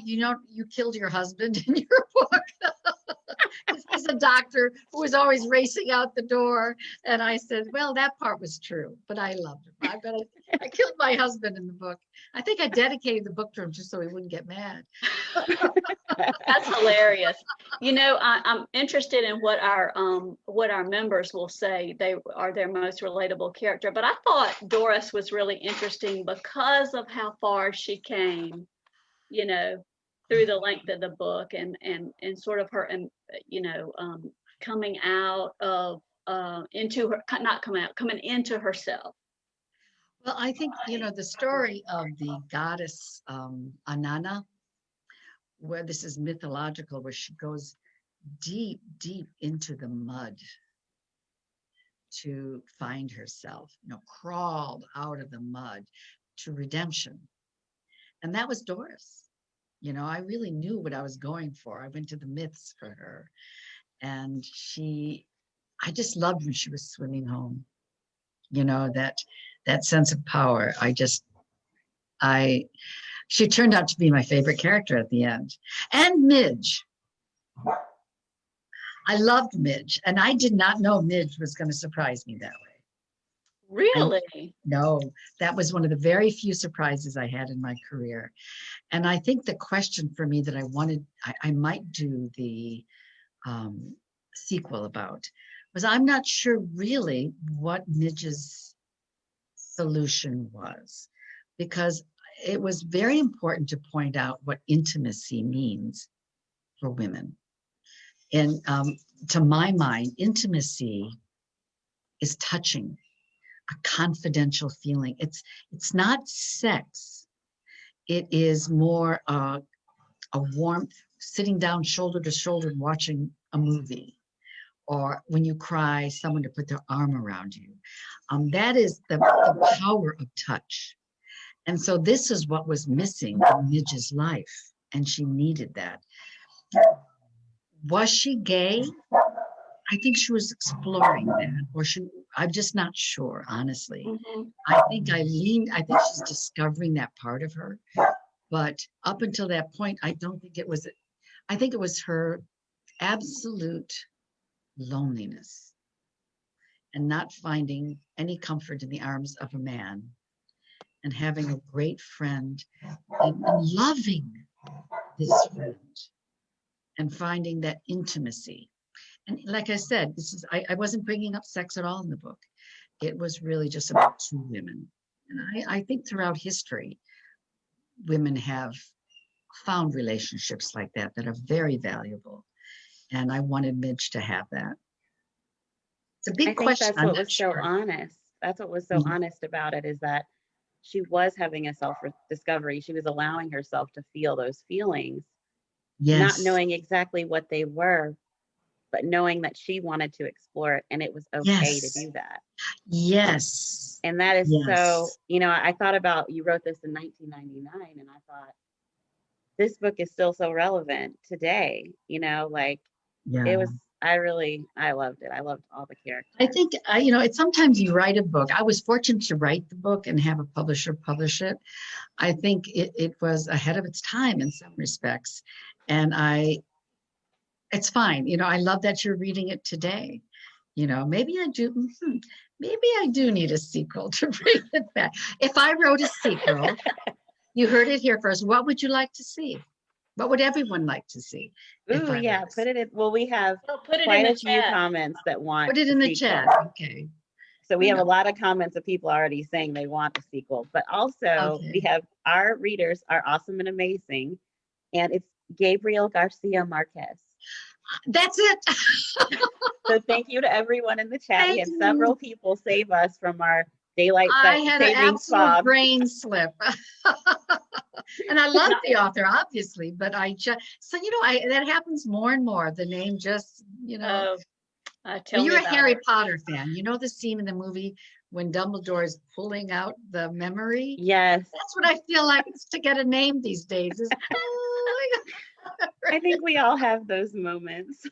[SPEAKER 2] you killed your husband in your book? He's a doctor who was always racing out the door. And I said, well, that part was true, but I loved him. I killed my husband in the book. I think I dedicated the book to him just so he wouldn't get mad.
[SPEAKER 4] That's hilarious. You know, I'm interested in what our members will say they are their most relatable character. But I thought Doris was really interesting because of how far she came, you know, through the length of the book, and sort of her, you know, coming out of into her, not coming out, coming into herself.
[SPEAKER 2] Well, I think, you know, the story of the goddess Anana, where this is mythological, where she goes deep, deep into the mud to find herself, you know, crawled out of the mud to redemption. And that was Doris. You know, I really knew what I was going for. I went to the myths for her. And I just loved when she was swimming home. You know, that sense of power. She turned out to be my favorite character at the end. And Midge. I loved Midge, and I did not know Midge was going to surprise me that way.
[SPEAKER 4] Really?
[SPEAKER 2] No, that was one of the very few surprises I had in my career. And I think the question for me that I might do the sequel about was, I'm not sure really what Midge's solution was, because it was very important to point out what intimacy means for women. And to my mind, intimacy is touching, a confidential feeling. It's not sex. It is more a warmth, sitting down shoulder to shoulder and watching a movie, or when you cry, someone to put their arm around you. That is the power of touch. And so this is what was missing in Midge's life, and she needed that. Was she gay? I think she was exploring that, or I'm just not sure, honestly.
[SPEAKER 4] Mm-hmm.
[SPEAKER 2] I think she's discovering that part of her. But up until that point, I think it was her absolute loneliness and not finding any comfort in the arms of a man, and having a great friend and loving this friend and finding that intimacy. And like I said, I wasn't bringing up sex at all in the book. It was really just about two women. And I think throughout history, women have found relationships like that are very valuable. And I wanted Midge to have that. It's a big question.
[SPEAKER 3] That's what was so honest. That's what was so honest about it, is that she was having a self-discovery. She was allowing herself to feel those feelings, not knowing exactly what they were, but knowing that she wanted to explore it, and it was okay to do that.
[SPEAKER 2] Yes.
[SPEAKER 3] And that is so, you know, I thought about, you wrote this in 1999, and I thought, this book is still so relevant today, you know, like it was I loved it. I loved all the characters.
[SPEAKER 2] I think, it's sometimes you write a book. I was fortunate to write the book and have a publisher publish it. I think it was ahead of its time in some respects. And it's fine. I love that you're reading it today. Maybe I do need a sequel to bring it back. If I wrote a sequel, you heard it here first. What would you like to see? What would everyone like to see?
[SPEAKER 3] Ooh, yeah, put it in. Well, we have
[SPEAKER 4] put it
[SPEAKER 3] quite
[SPEAKER 4] in
[SPEAKER 3] a
[SPEAKER 4] the
[SPEAKER 3] few
[SPEAKER 4] chat.
[SPEAKER 3] comments that want.
[SPEAKER 2] Put it in the
[SPEAKER 3] sequel.
[SPEAKER 2] chat. Okay.
[SPEAKER 3] So we have a lot of comments of people already saying they want a sequel, but also we have our readers are awesome and amazing, and it's Gabriel Garcia Marquez.
[SPEAKER 2] That's it.
[SPEAKER 3] So thank you to everyone in the chat. We had several people save us from our daylight saving
[SPEAKER 2] I had an absolute
[SPEAKER 3] fog.
[SPEAKER 2] brain slip. And I love the author, obviously, but that happens more and more. The name just, you're a Harry Potter fan. You know the scene in the movie when Dumbledore is pulling out the memory?
[SPEAKER 3] Yes.
[SPEAKER 2] That's what I feel like it's to get a name these days.
[SPEAKER 3] I think we all have those moments.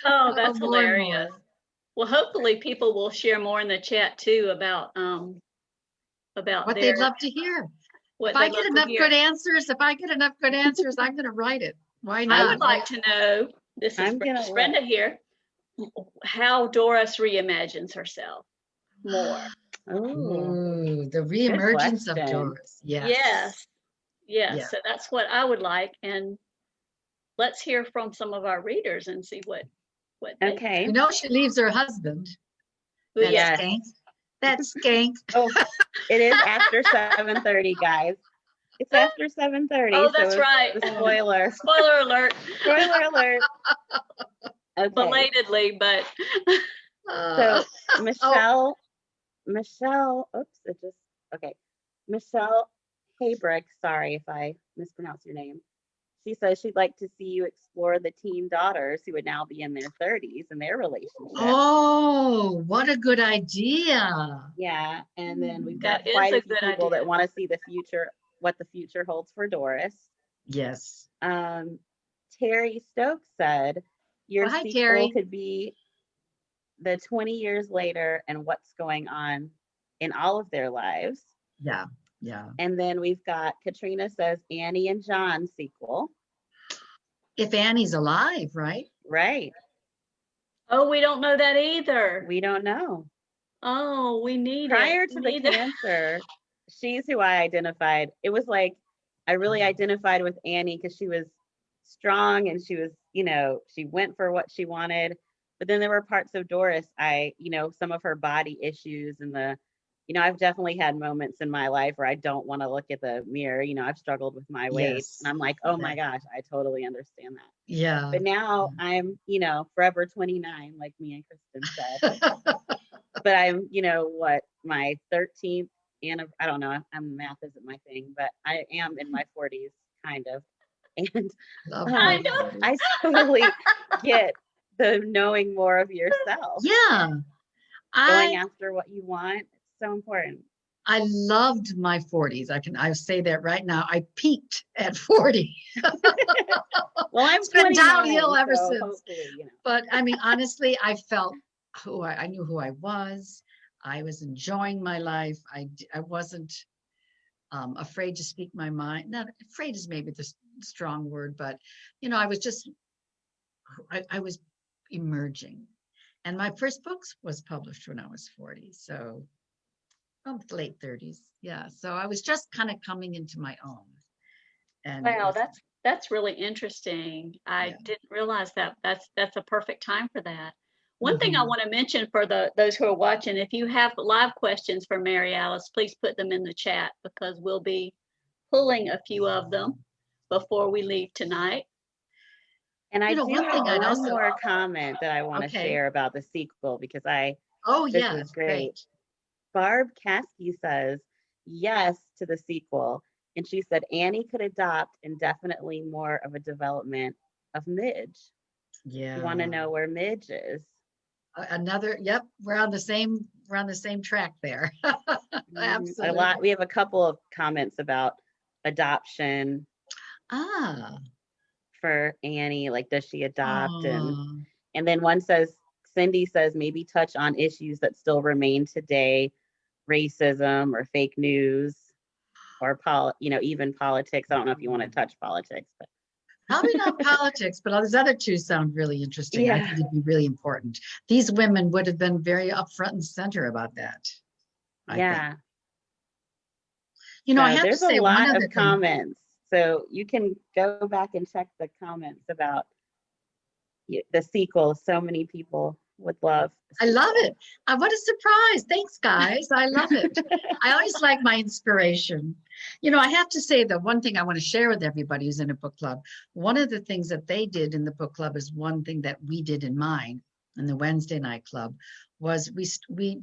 [SPEAKER 4] Oh, that's hilarious. Well, hopefully people will share more in the chat too about
[SPEAKER 2] what they'd love to hear. If I get enough good answers, I'm going to write it. Why not?
[SPEAKER 4] I would like to know, this is Brenda here, how Doris reimagines herself more.
[SPEAKER 2] Ooh, the reemergence of Doris. Yes.
[SPEAKER 4] Yes. So that's what I would like. And let's hear from some of our readers and see what
[SPEAKER 3] okay.
[SPEAKER 2] She leaves her husband.
[SPEAKER 3] Yes.
[SPEAKER 2] That skank.
[SPEAKER 3] Oh, it is after 7:30, guys. It's after 7:30.
[SPEAKER 4] Oh, that's right.
[SPEAKER 3] Spoiler.
[SPEAKER 4] Spoiler alert.
[SPEAKER 3] Spoiler alert. Okay.
[SPEAKER 4] Belatedly, but.
[SPEAKER 3] So Michelle, Michelle Haybrick, sorry if I mispronounce your name. She says she'd like to see you explore the teen daughters who would now be in their 30s and their relationship.
[SPEAKER 2] Oh, what a good idea.
[SPEAKER 3] Yeah, and then we've got quite a few people that want to see the future, what the future holds for Doris.
[SPEAKER 2] Yes.
[SPEAKER 3] Terry Stokes said, your sequel could be the 20 years later and what's going on in all of their lives.
[SPEAKER 2] Yeah.
[SPEAKER 3] And then we've got Katrina says Annie and John sequel.
[SPEAKER 2] If Annie's alive, right?
[SPEAKER 3] Right.
[SPEAKER 4] Oh, we don't know that either.
[SPEAKER 3] We don't know.
[SPEAKER 4] Oh, we need
[SPEAKER 3] Prior to the cancer, she's who I identified. It was like I really identified with Annie because she was strong and she was, she went for what she wanted. But then there were parts of Doris, some of her body issues and I've definitely had moments in my life where I don't want to look at the mirror. I've struggled with my weight and I'm like, oh my gosh, I totally understand that.
[SPEAKER 2] Yeah.
[SPEAKER 3] But now I'm, forever 29, like me and Kristen said. But I'm, my 13th and I don't know, math isn't my thing, but I am in my 40s kind of. And I totally get the knowing more of yourself.
[SPEAKER 2] Yeah.
[SPEAKER 3] Going after what you want. So important.
[SPEAKER 2] I loved my 40s. I say that right now. I peaked at 40.
[SPEAKER 3] Well,
[SPEAKER 2] I've been downhill ever since. But I mean, honestly, I felt I knew who I was. I was enjoying my life. I wasn't afraid to speak my mind. Not afraid is maybe the strong word, but I was just I was emerging. And my first book was published when I was 40. So late 30s. Yeah. So I was just kind of coming into my own. And
[SPEAKER 4] wow, that's really interesting. I didn't realize that. That's a perfect time for that. One thing I want to mention for those who are watching, if you have live questions for Mary Alice, please put them in the chat because we'll be pulling a few of them before we leave tonight.
[SPEAKER 3] And I do have one more comment that I want to share about the sequel because this was great. Barb Caskey says yes to the sequel. And she said Annie could adopt and definitely more of a development of Midge.
[SPEAKER 2] Yeah.
[SPEAKER 3] You want to know where Midge is?
[SPEAKER 2] We're on the same track there. Absolutely.
[SPEAKER 3] We have a couple of comments about adoption. For Annie, like does she adopt? And And then one says, Cindy says, maybe touch on issues that still remain today, racism or fake news or even politics. I don't know if you want to touch politics, but
[SPEAKER 2] probably not politics, but those other two sound really interesting.
[SPEAKER 3] Yeah.
[SPEAKER 2] I think it'd be really important. These women would have been very upfront and center about that. I think. You know, I have to
[SPEAKER 3] there's
[SPEAKER 2] say
[SPEAKER 3] a lot
[SPEAKER 2] one
[SPEAKER 3] of
[SPEAKER 2] other
[SPEAKER 3] comments. So you can go back and check the comments about the sequel. So many people would love.
[SPEAKER 2] I love it. What a surprise. Thanks, guys. I love it. I always like my inspiration. You know, I have to say that one thing I want to share with everybody who's in a book club. One of the things that they did in the book club is one thing that we did in mine, in the Wednesday night club, was we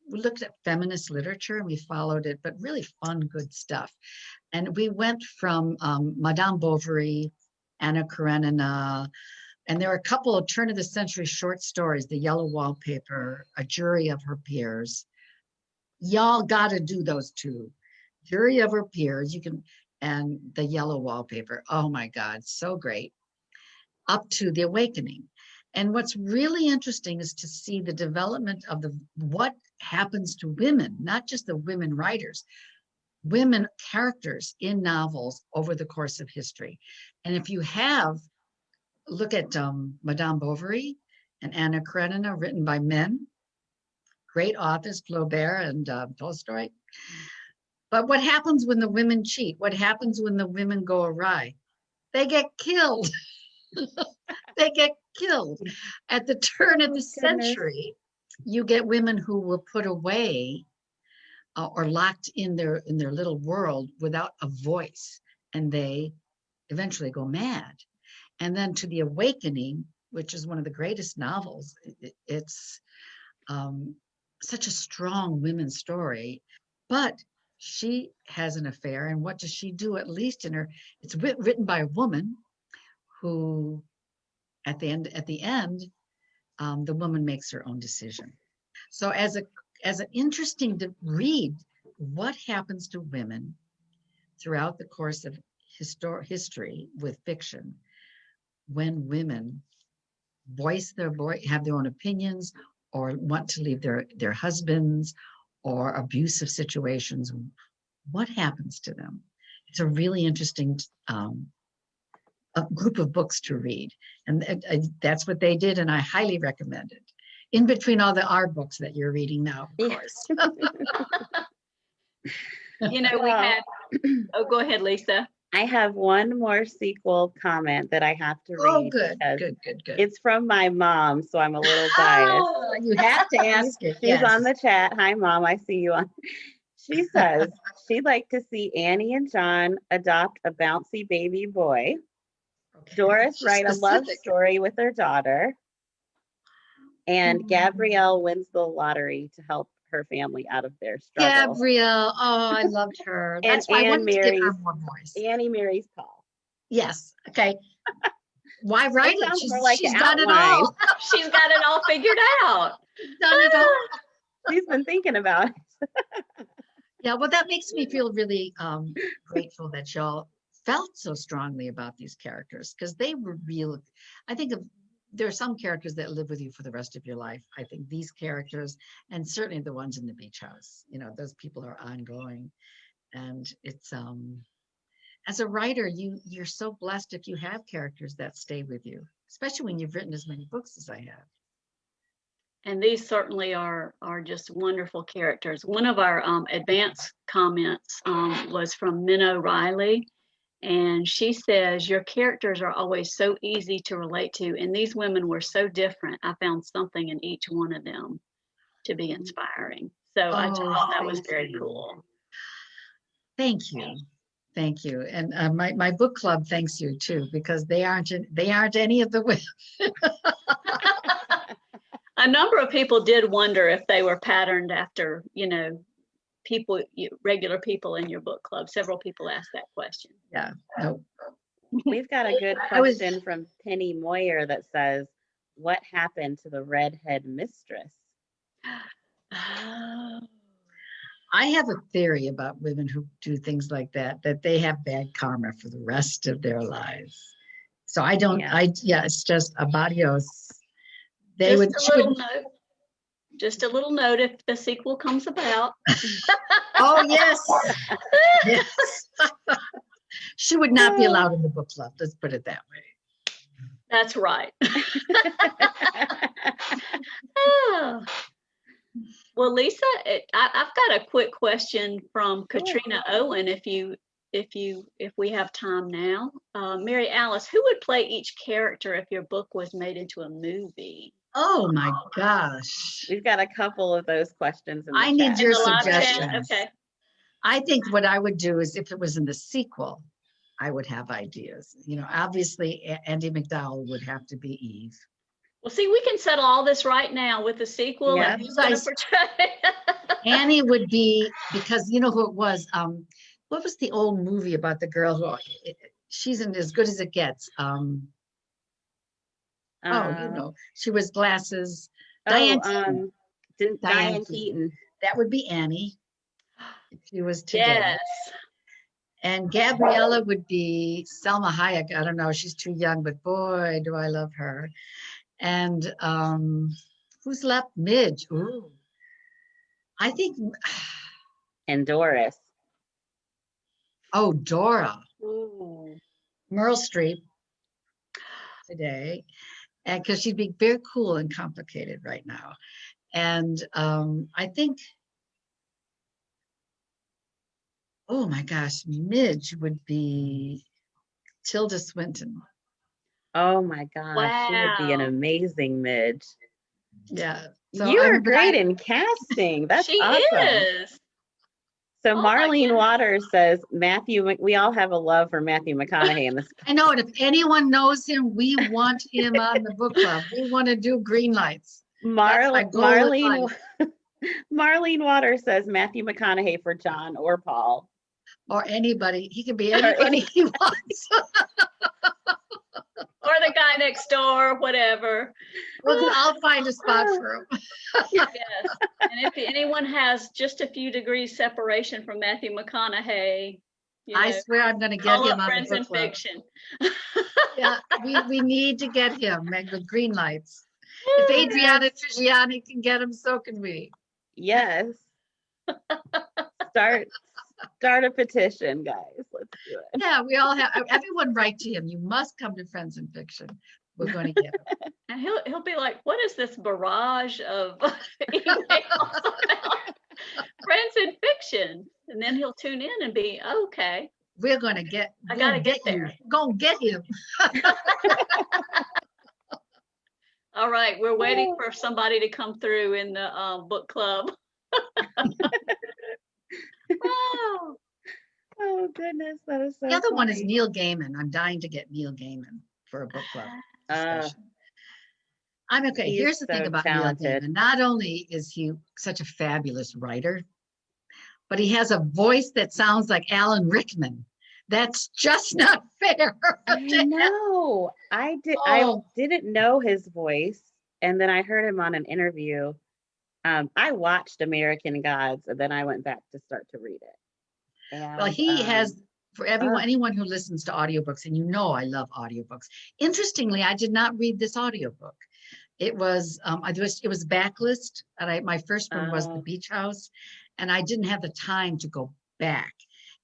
[SPEAKER 2] looked at feminist literature and we followed it, but really fun, good stuff. And we went from Madame Bovary, Anna Karenina, and there are a couple of turn of the century short stories, The Yellow Wallpaper, A Jury of Her Peers. Y'all got to do those two. Jury of Her Peers, and The Yellow Wallpaper. Oh my God, so great. Up to The Awakening. And what's really interesting is to see the development of what happens to women, not just the women writers, women characters in novels over the course of history. And if you look at Madame Bovary and Anna Karenina, written by men, great authors, Flaubert and Tolstoy. But what happens when the women cheat? What happens when the women go awry? They get killed. They get killed. At the turn of the century, you get women who were put away or locked in their little world without a voice, and they eventually go mad. And then to The Awakening, which is one of the greatest novels, it's such a strong women's story, but she has an affair, and what does she do? At least it's written by a woman who, at the end, the woman makes her own decision. So as an interesting to read, what happens to women throughout the course of history with fiction when women have their own opinions or want to leave their husbands or abusive situations, what happens to them? It's a really interesting a group of books to read, and that's what they did, and I highly recommend it. In between all our books that you're reading now, of course.
[SPEAKER 4] You know, we had. Oh, go ahead, Lisa.
[SPEAKER 3] I have one more sequel comment that I have to read.
[SPEAKER 2] Oh, good.
[SPEAKER 3] It's from my mom, so I'm a little biased.
[SPEAKER 2] Oh, you have to ask it.
[SPEAKER 3] She's on the chat. Hi, Mom. I see you on. She says she'd like to see Annie and John adopt a bouncy baby boy. Okay. Doris write a love story with her daughter. And Gabrielle wins the lottery to help her family out of their struggle.
[SPEAKER 2] Gabrielle, oh, I loved her. That's why I wanted to give her more voice.
[SPEAKER 3] Annie marries Paul.
[SPEAKER 2] Yes. Okay. Why write it? She's
[SPEAKER 3] got
[SPEAKER 2] it all.
[SPEAKER 4] She's got it all figured out.
[SPEAKER 2] She's done it all.
[SPEAKER 3] She's been thinking about it.
[SPEAKER 2] Yeah, well, that makes me feel really grateful that y'all felt so strongly about these characters, because they were real. I think there are some characters that live with you for the rest of your life. I think these characters, and certainly the ones in the beach house, those people are ongoing. And it's as a writer, you're so blessed if you have characters that stay with you, especially when you've written as many books as I have.
[SPEAKER 4] And these certainly are just wonderful characters. One of our advanced comments was from Minna Riley. And she says, your characters are always so easy to relate to. And these women were so different. I found something in each one of them to be inspiring. So I just thought that was very cool. Thank you.
[SPEAKER 2] Thank you. And my book club thanks you too, because they aren't any of the women.
[SPEAKER 4] A number of people did wonder if they were patterned after, people, regular people in your book club. Several people asked that question.
[SPEAKER 2] Yeah. No.
[SPEAKER 3] We've got a good question from Penny Moyer that says, what happened to the redhead mistress?
[SPEAKER 2] I have a theory about women who do things like that they have bad karma for the rest of their lives. So I don't, it's just adios.
[SPEAKER 4] Just a little note if the sequel comes about.
[SPEAKER 2] Oh, yes. Yes. She would not be allowed in the book club. Let's put it that way.
[SPEAKER 4] That's right. Oh. Well, Lisa, I've got a quick question from Katrina Owen. If we have time now, Mary Alice, who would play each character if your book was made into a movie?
[SPEAKER 2] Oh my gosh.
[SPEAKER 3] We've got a couple of those questions in the
[SPEAKER 2] I need
[SPEAKER 3] chat.
[SPEAKER 2] your
[SPEAKER 4] In the live chat?
[SPEAKER 2] suggestions.
[SPEAKER 4] Okay.
[SPEAKER 2] I think what I would do is if it was in the sequel, I would have ideas. You know, obviously Andy McDowell would have to be Eve.
[SPEAKER 4] Well, see, we can settle all this right now with the sequel.
[SPEAKER 3] Yeah.
[SPEAKER 4] And who's going to portray?
[SPEAKER 2] Annie would be, because you know who it was? What was the old movie about the girl who she's in As Good as It Gets? You know, she was glasses. Diane Keaton.
[SPEAKER 3] Diane Keaton.
[SPEAKER 2] That would be Annie. If she was today.
[SPEAKER 4] Yes.
[SPEAKER 2] And Gabriella would be Selma Hayek. I don't know, she's too young, but boy, do I love her. And who's left? Midge. Ooh. I think.
[SPEAKER 3] And Doris.
[SPEAKER 2] Oh, Dora.
[SPEAKER 4] Ooh.
[SPEAKER 2] Meryl Streep today. And because she'd be very cool and complicated right now. And I think, oh my gosh, Midge would be Tilda Swinton.
[SPEAKER 3] Oh my gosh,
[SPEAKER 4] Wow.
[SPEAKER 3] she would be an amazing Midge.
[SPEAKER 2] Yeah.
[SPEAKER 3] You're great in casting. That's
[SPEAKER 4] She
[SPEAKER 3] awesome.
[SPEAKER 4] is.
[SPEAKER 3] So
[SPEAKER 4] Oh my
[SPEAKER 3] Marlene
[SPEAKER 4] goodness.
[SPEAKER 3] Waters says, we all have a love for Matthew McConaughey in this.
[SPEAKER 2] I know, and if anyone knows him, we want him on the book club. We want to do green lights.
[SPEAKER 3] Marlene Waters says Matthew McConaughey for John or Paul.
[SPEAKER 2] Or anybody. He can be anybody he wants.
[SPEAKER 4] Or the guy next door, whatever.
[SPEAKER 2] Well, I'll find a spot for him.
[SPEAKER 4] Yes. And if anyone has just a few degrees separation from Matthew McConaughey,
[SPEAKER 2] I swear I'm going to get
[SPEAKER 4] call
[SPEAKER 2] him
[SPEAKER 4] up
[SPEAKER 2] on
[SPEAKER 4] Friends
[SPEAKER 2] the
[SPEAKER 4] in
[SPEAKER 2] book club.
[SPEAKER 4] Fiction.
[SPEAKER 2] Yeah, we need to get him, Meg, with green lights. If Adriana Trigiani can get him, so can we.
[SPEAKER 3] Yes. Start a petition, guys. Let's do it.
[SPEAKER 2] Yeah, we all have. Everyone write to him. You must come to Friends in Fiction. We're going to get him.
[SPEAKER 4] And he'll be like, what is this barrage of emails about Friends in Fiction? And then he'll tune in and be, okay.
[SPEAKER 2] We're going to get.
[SPEAKER 4] I gotta get there.
[SPEAKER 2] You. We're going to get him.
[SPEAKER 4] All right, we're waiting for somebody to come through in the book club.
[SPEAKER 3] Oh goodness, that is so
[SPEAKER 2] The other one is
[SPEAKER 3] funny.
[SPEAKER 2] Neil Gaiman. I'm dying to get Neil Gaiman for a book club discussion. I'm okay.
[SPEAKER 3] He
[SPEAKER 2] Here's
[SPEAKER 3] is
[SPEAKER 2] the thing
[SPEAKER 3] so
[SPEAKER 2] about
[SPEAKER 3] talented.
[SPEAKER 2] Neil Gaiman. Not only is he such a fabulous writer, but he has a voice that sounds like Alan Rickman. That's just not fair.
[SPEAKER 3] I know. I didn't know his voice, and then I heard him on an interview. I watched American Gods, and then I went back to start to read it. And,
[SPEAKER 2] Well, he has, for anyone who listens to audiobooks, and you know I love audiobooks. Interestingly, I did not read this audiobook. It was it was Backlist, and my first one was The Beach House, and I didn't have the time to go back.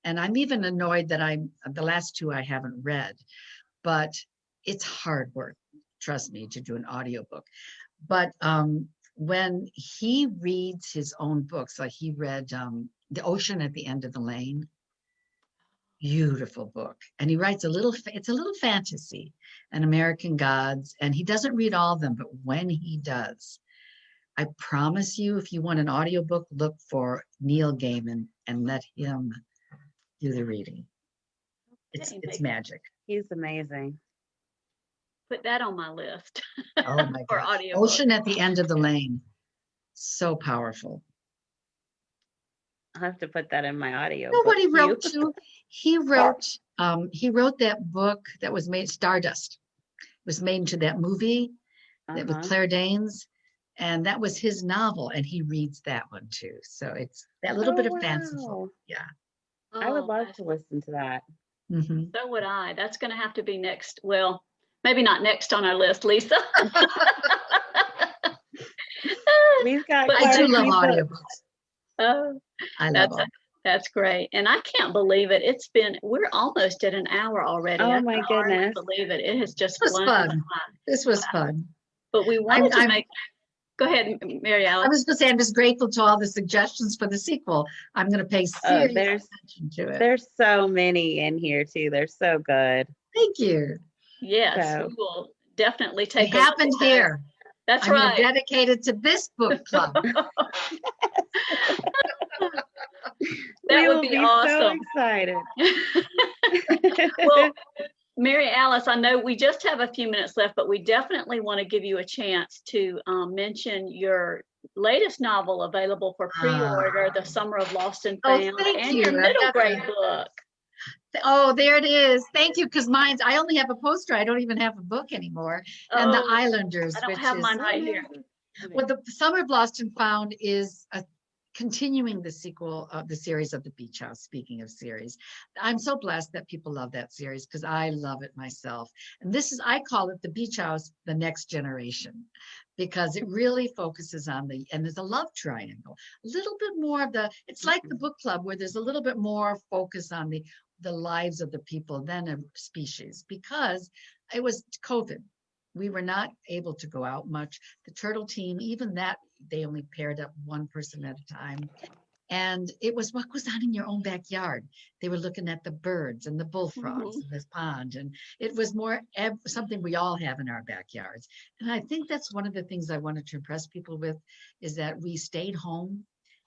[SPEAKER 2] And I'm even annoyed that the last two I haven't read, but it's hard work, trust me, to do an audiobook. But when he reads his own books, like he read The Ocean at the End of the Lane, beautiful book. And he writes it's a little fantasy, and American Gods, and he doesn't read all of them, but when he does, I promise you, if you want an audiobook, look for Neil Gaiman and let him do the reading. It's magic.
[SPEAKER 3] He's amazing.
[SPEAKER 4] Put that on my list.
[SPEAKER 2] Oh my
[SPEAKER 4] For
[SPEAKER 2] God.
[SPEAKER 4] audio.
[SPEAKER 2] Ocean at the End of the Lane. So powerful.
[SPEAKER 3] I'll have to put that in my audio.
[SPEAKER 2] You know what he wrote too? He wrote that book that was made, Stardust. It was made into that movie that with Claire Danes. And that was his novel, and he reads that one too. So it's that little bit of fanciful. Yeah.
[SPEAKER 3] I would love to listen to that.
[SPEAKER 2] Mm-hmm.
[SPEAKER 4] So would I. That's going to have to be next. Well, maybe not next on our list, Lisa.
[SPEAKER 3] We've got
[SPEAKER 4] But
[SPEAKER 2] I
[SPEAKER 3] quite
[SPEAKER 2] do
[SPEAKER 3] a
[SPEAKER 2] love
[SPEAKER 3] few books.
[SPEAKER 2] audiobooks.
[SPEAKER 4] Oh,
[SPEAKER 2] I love
[SPEAKER 4] that's
[SPEAKER 2] them.
[SPEAKER 4] that's great. And I can't believe it. We're almost at an hour already. I
[SPEAKER 3] Oh my
[SPEAKER 4] can hardly
[SPEAKER 3] goodness.
[SPEAKER 4] believe it. It has just
[SPEAKER 2] This was
[SPEAKER 4] flown by.
[SPEAKER 2] fun. This was fun.
[SPEAKER 4] But we
[SPEAKER 2] I'm,
[SPEAKER 4] wanted to
[SPEAKER 2] I'm,
[SPEAKER 4] make, go ahead, Mary
[SPEAKER 2] I
[SPEAKER 4] Alice.
[SPEAKER 2] was going to say, I'm just grateful to all the suggestions for the sequel. I'm going to pay serious attention to it.
[SPEAKER 3] There's so many in here too. They're so good.
[SPEAKER 2] Thank you.
[SPEAKER 4] Yes,
[SPEAKER 3] So.
[SPEAKER 4] we will definitely
[SPEAKER 2] It
[SPEAKER 4] take a look
[SPEAKER 2] happened
[SPEAKER 4] at those.
[SPEAKER 2] here.
[SPEAKER 4] That's
[SPEAKER 2] I'm
[SPEAKER 4] right.
[SPEAKER 2] going to dedicate it to this book club.
[SPEAKER 4] That
[SPEAKER 3] We
[SPEAKER 4] would
[SPEAKER 3] will
[SPEAKER 4] be
[SPEAKER 3] be so
[SPEAKER 4] awesome.
[SPEAKER 3] excited.
[SPEAKER 4] Well, Mary Alice, I know we just have a few minutes left, but we definitely want to give you a chance to mention your latest novel available for pre-order, The Summer of Lost and
[SPEAKER 2] Oh,
[SPEAKER 4] Found,
[SPEAKER 2] thank
[SPEAKER 4] and
[SPEAKER 2] you.
[SPEAKER 4] your
[SPEAKER 2] I've
[SPEAKER 4] middle
[SPEAKER 2] got
[SPEAKER 4] grade book.
[SPEAKER 2] Oh, there it is. Thank you. Because I only have a poster. I don't even have a book anymore. And The
[SPEAKER 4] Oh,
[SPEAKER 2] Islanders,
[SPEAKER 4] I don't
[SPEAKER 2] which
[SPEAKER 4] have
[SPEAKER 2] is
[SPEAKER 4] mine right here.
[SPEAKER 2] well, The Summer of Lost and Found is continuing the sequel of the series of The Beach House. Speaking of series, I'm so blessed that people love that series because I love it myself. And I call it The Beach House, the next generation, because it really focuses on and there's a love triangle, a little bit more of it's like the book club where there's a little bit more focus on the lives of the people than a species, because it was COVID. We were not able to go out much. The turtle team, even that, they only paired up one person at a time. And it was what goes on in your own backyard. They were looking at the birds and the bullfrogs in this pond. And it was more something we all have in our backyards. And I think that's one of the things I wanted to impress people with, is that we stayed home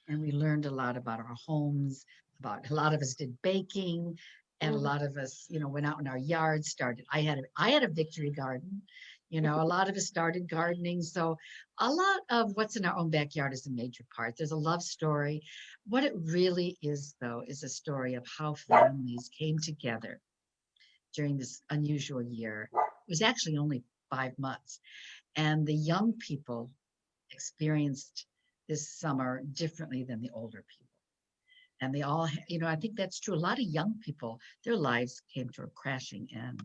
[SPEAKER 2] and we learned a lot about our homes, a lot of us did baking, and a lot of us, went out in our yards, I had a victory garden. A lot of us started gardening. So a lot of what's in our own backyard is a major part. There's a love story. What it really is, though, is a story of how families came together during this unusual year. It was actually only 5 months. And the young people experienced this summer differently than the older people. And they all, I think that's true. A lot of young people, their lives came to a crashing end.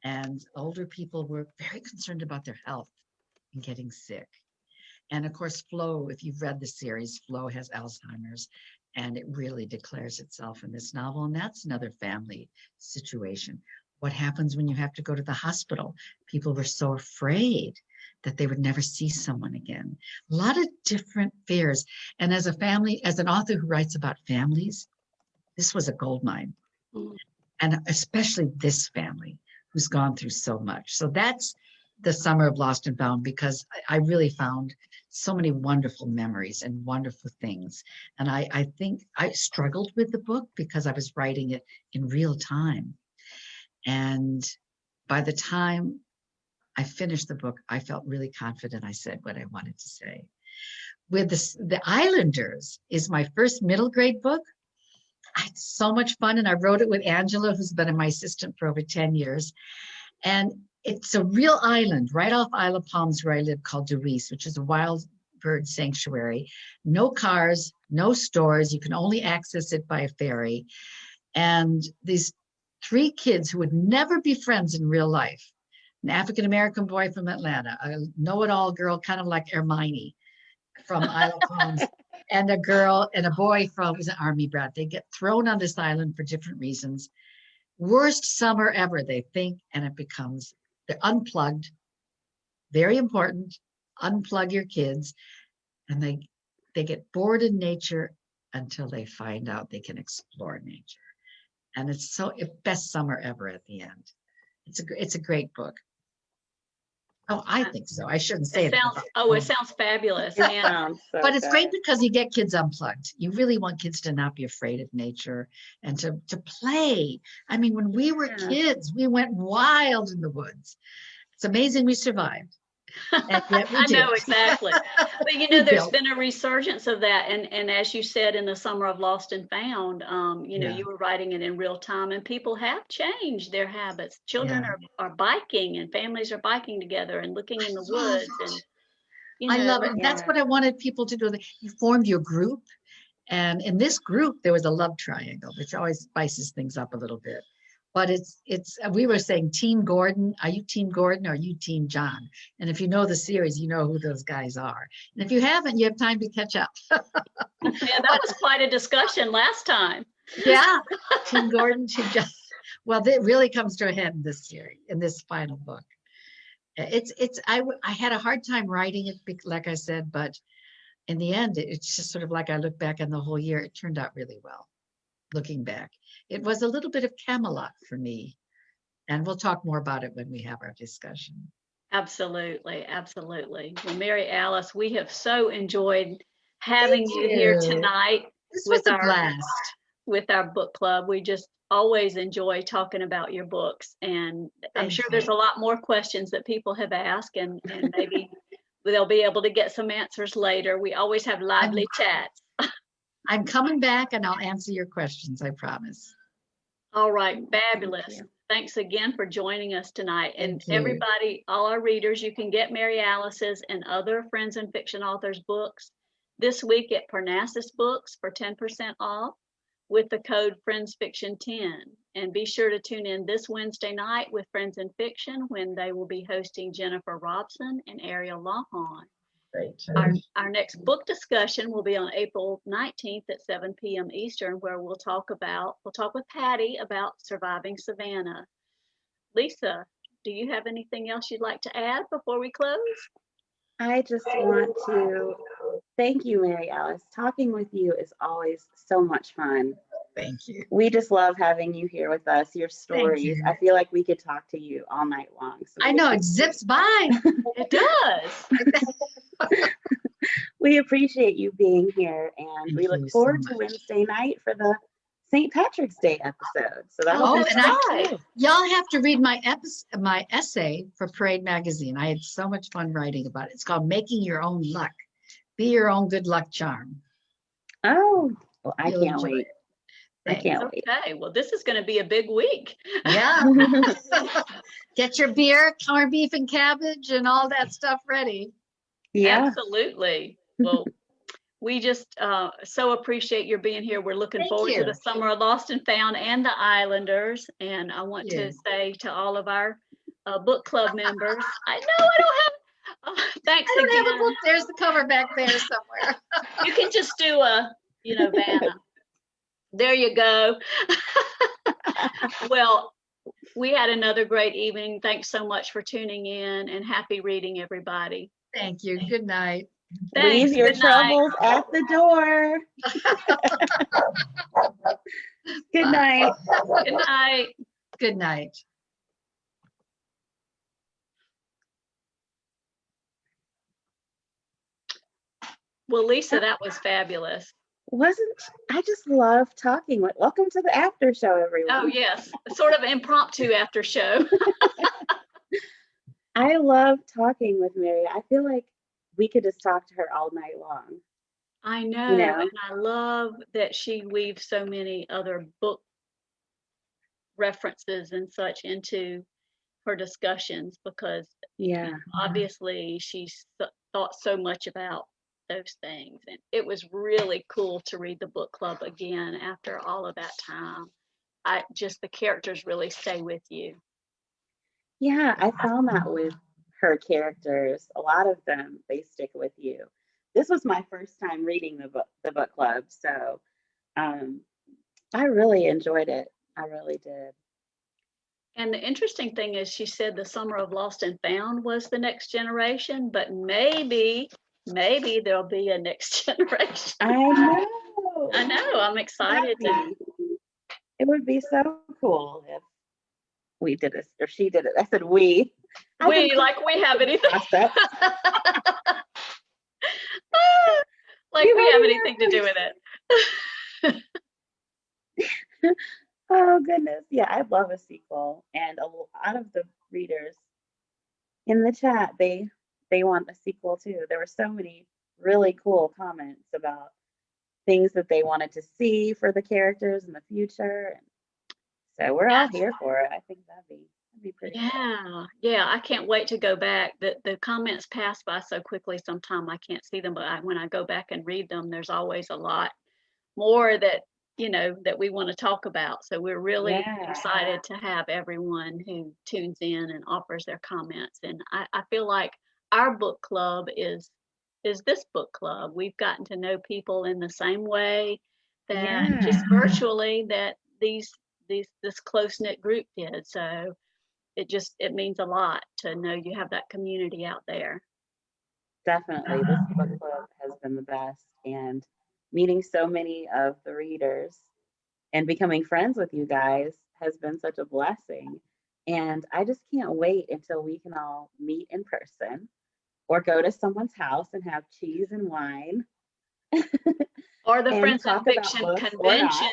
[SPEAKER 2] And older people were very concerned about their health and getting sick. And of course, Flo, if you've read the series, Flo has Alzheimer's, and it really declares itself in this novel. And that's another family situation. What happens when you have to go to the hospital? People were so afraid that they would never see someone again. A lot of different fears. And as an author who writes about families, this was a goldmine. And especially this family who's gone through so much. So that's The Summer of Lost and Found, because I really found so many wonderful memories and wonderful things. And I think I struggled with the book because I was writing it in real time. And by the time I finished the book, I felt really confident I said what I wanted to say. With The Islanders is my first middle grade book. I had so much fun, and I wrote it with Angela, who's been my assistant for over 10 years. And it's a real island right off Isle of Palms where I live, called Doris, which is a wild bird sanctuary. No cars, no stores. You can only access it by a ferry. And these 3 kids who would never be friends in real life, an African-American boy from Atlanta, a know-it-all girl, kind of like Hermione from Isle of Palms, and a girl and a boy from, was an army brat. They get thrown on this island for different reasons. Worst summer ever, they think, and they're unplugged. Very important. Unplug your kids. And they get bored in nature until they find out they can explore nature. And it's best summer ever at the end. It's a great book. Oh, I think so. I shouldn't say it.
[SPEAKER 4] It sounds fabulous. And
[SPEAKER 2] but it's great because you get kids unplugged. You really want kids to not be afraid of nature and to play. I mean, when we were kids, we went wild in the woods. It's amazing we survived. And yet we
[SPEAKER 4] I
[SPEAKER 2] did.
[SPEAKER 4] know exactly. But there's been a resurgence of that. And as you said, in The Summer of Lost and Found, you were writing it in real time, and people have changed their habits. Children are biking, and families are biking together and looking in the woods. And
[SPEAKER 2] I love it. That's what I wanted people to do. You formed your group. And in this group, there was a love triangle, which always spices things up a little bit. But we were saying Team Gordon. Are you Team Gordon or are you Team John? And if you know the series, you know who those guys are. And if you haven't, you have time to catch up.
[SPEAKER 4] Yeah, that was quite a discussion last time.
[SPEAKER 2] Yeah, Team Gordon, Team John. Well, it really comes to a head in this series, in this final book. I had a hard time writing it, like I said, but in the end, it's just sort of like I look back on the whole year, it turned out really well. Looking back, it was a little bit of Camelot for me, and we'll talk more about it when we have our discussion.
[SPEAKER 4] Absolutely, absolutely. Well, Mary Alice, we have so enjoyed having you here tonight.
[SPEAKER 2] This was a blast
[SPEAKER 4] with our book club. We just always enjoy talking about your books, and I'm sure there's a lot more questions that people have asked, and maybe they'll be able to get some answers later. We always have lively chats.
[SPEAKER 2] I'm coming back and I'll answer your questions, I promise.
[SPEAKER 4] All right, fabulous. Thanks again for joining us tonight. And everybody, all our readers, you can get Mary Alice's and other Friends and Fiction authors' books this week at Parnassus Books for 10% off with the code FriendsFiction10. And be sure to tune in this Wednesday night with Friends and Fiction when they will be hosting Jennifer Robson and Ariel Lawhon. Our next book discussion will be on April 19th at 7 p.m. Eastern, where we'll talk with Patty about surviving Savannah. Lisa, do you have anything else you'd like to add before we close?
[SPEAKER 3] I just want to thank you, Mary Alice. Talking with you is always so much fun.
[SPEAKER 2] Thank you.
[SPEAKER 3] We just love having you here with us. Your stories, I feel like we could talk to you all night long. So
[SPEAKER 2] I know, it zips by.
[SPEAKER 4] It does.
[SPEAKER 3] We appreciate you being here, and we look forward to Wednesday night for the St. Patrick's Day episode. So
[SPEAKER 2] y'all have to read my essay for Parade Magazine. I had so much fun writing about it. It's called Making Your Own Luck. Be your own good luck charm.
[SPEAKER 3] Oh, well, I can't wait. I can't wait.
[SPEAKER 4] Okay, well, this is going to be a big week.
[SPEAKER 2] Yeah. Get your beer, corned beef and cabbage and all that stuff ready.
[SPEAKER 3] Yeah.
[SPEAKER 4] Absolutely. Well, we just so appreciate your being here. We're looking forward to the Summer of Lost and Found and the Islanders. And I want to say to all of our book club members, I know I don't have, thanks again. I don't have a book.
[SPEAKER 2] There's the cover back there somewhere.
[SPEAKER 4] You can just do Vanna. There you go. Well, we had another great evening. Thanks so much for tuning in, and happy reading, everybody.
[SPEAKER 2] Thank you. Good night.
[SPEAKER 3] Thanks. Leave your troubles at the door. Good night.
[SPEAKER 4] Good night.
[SPEAKER 2] Good night.
[SPEAKER 4] Well, Lisa, that was fabulous.
[SPEAKER 3] I just love talking with. Welcome to the after show, everyone.
[SPEAKER 4] Oh, yes. Sort of impromptu after show.
[SPEAKER 3] I love talking with Mary. I feel like we could just talk to her all night long.
[SPEAKER 4] I know. And I love that she weaves so many other book references and such into her discussions because obviously she's thought so much about those things, and it was really cool to read the book club again after all of that time. The characters really stay with you.
[SPEAKER 3] Yeah, I found that with her characters. A lot of them, they stick with you. This was my first time reading the book club, so I really enjoyed it. I really did.
[SPEAKER 4] And the interesting thing is, she said the Summer of Lost and Found was the next generation, but maybe there'll be a next generation.
[SPEAKER 3] I know.
[SPEAKER 4] I'm excited.
[SPEAKER 3] It would be so cool if we did it, or she did it. I said we.
[SPEAKER 4] We have anything. Like we have anything to do with it.
[SPEAKER 3] Oh goodness. Yeah, I'd love a sequel. And a lot of the readers in the chat, they want a sequel too. There were so many really cool comments about things that they wanted to see for the characters in the future. So we're all here for it. I think that'd be pretty cool.
[SPEAKER 4] Yeah, I can't wait to go back. The comments pass by so quickly sometimes I can't see them, but when I go back and read them, there's always a lot more that that we want to talk about. So we're really excited to have everyone who tunes in and offers their comments. And I feel like our book club is this book club. We've gotten to know people in the same way that just virtually that this close-knit group did. So it means a lot to know you have that community out there.
[SPEAKER 3] Definitely. This book club has been the best, and meeting so many of the readers and becoming friends with you guys has been such a blessing. And I just can't wait until we can all meet in person or go to someone's house and have cheese and wine.
[SPEAKER 4] Or the Friends in Fiction convention,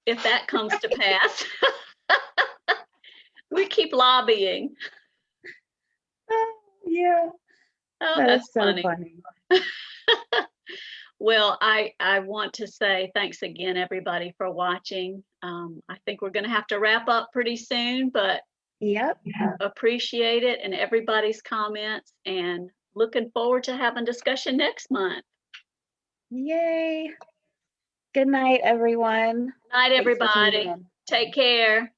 [SPEAKER 4] if that comes to pass. We keep lobbying.
[SPEAKER 3] Yeah.
[SPEAKER 4] Oh,
[SPEAKER 3] that's so
[SPEAKER 4] funny.
[SPEAKER 3] funny.
[SPEAKER 4] Well, I want to say thanks again, everybody, for watching. I think we're going to have to wrap up pretty soon, but appreciate it and everybody's comments, and looking forward to having discussion next month.
[SPEAKER 3] Yay. Good night, everyone.
[SPEAKER 4] Night, everybody. Take care.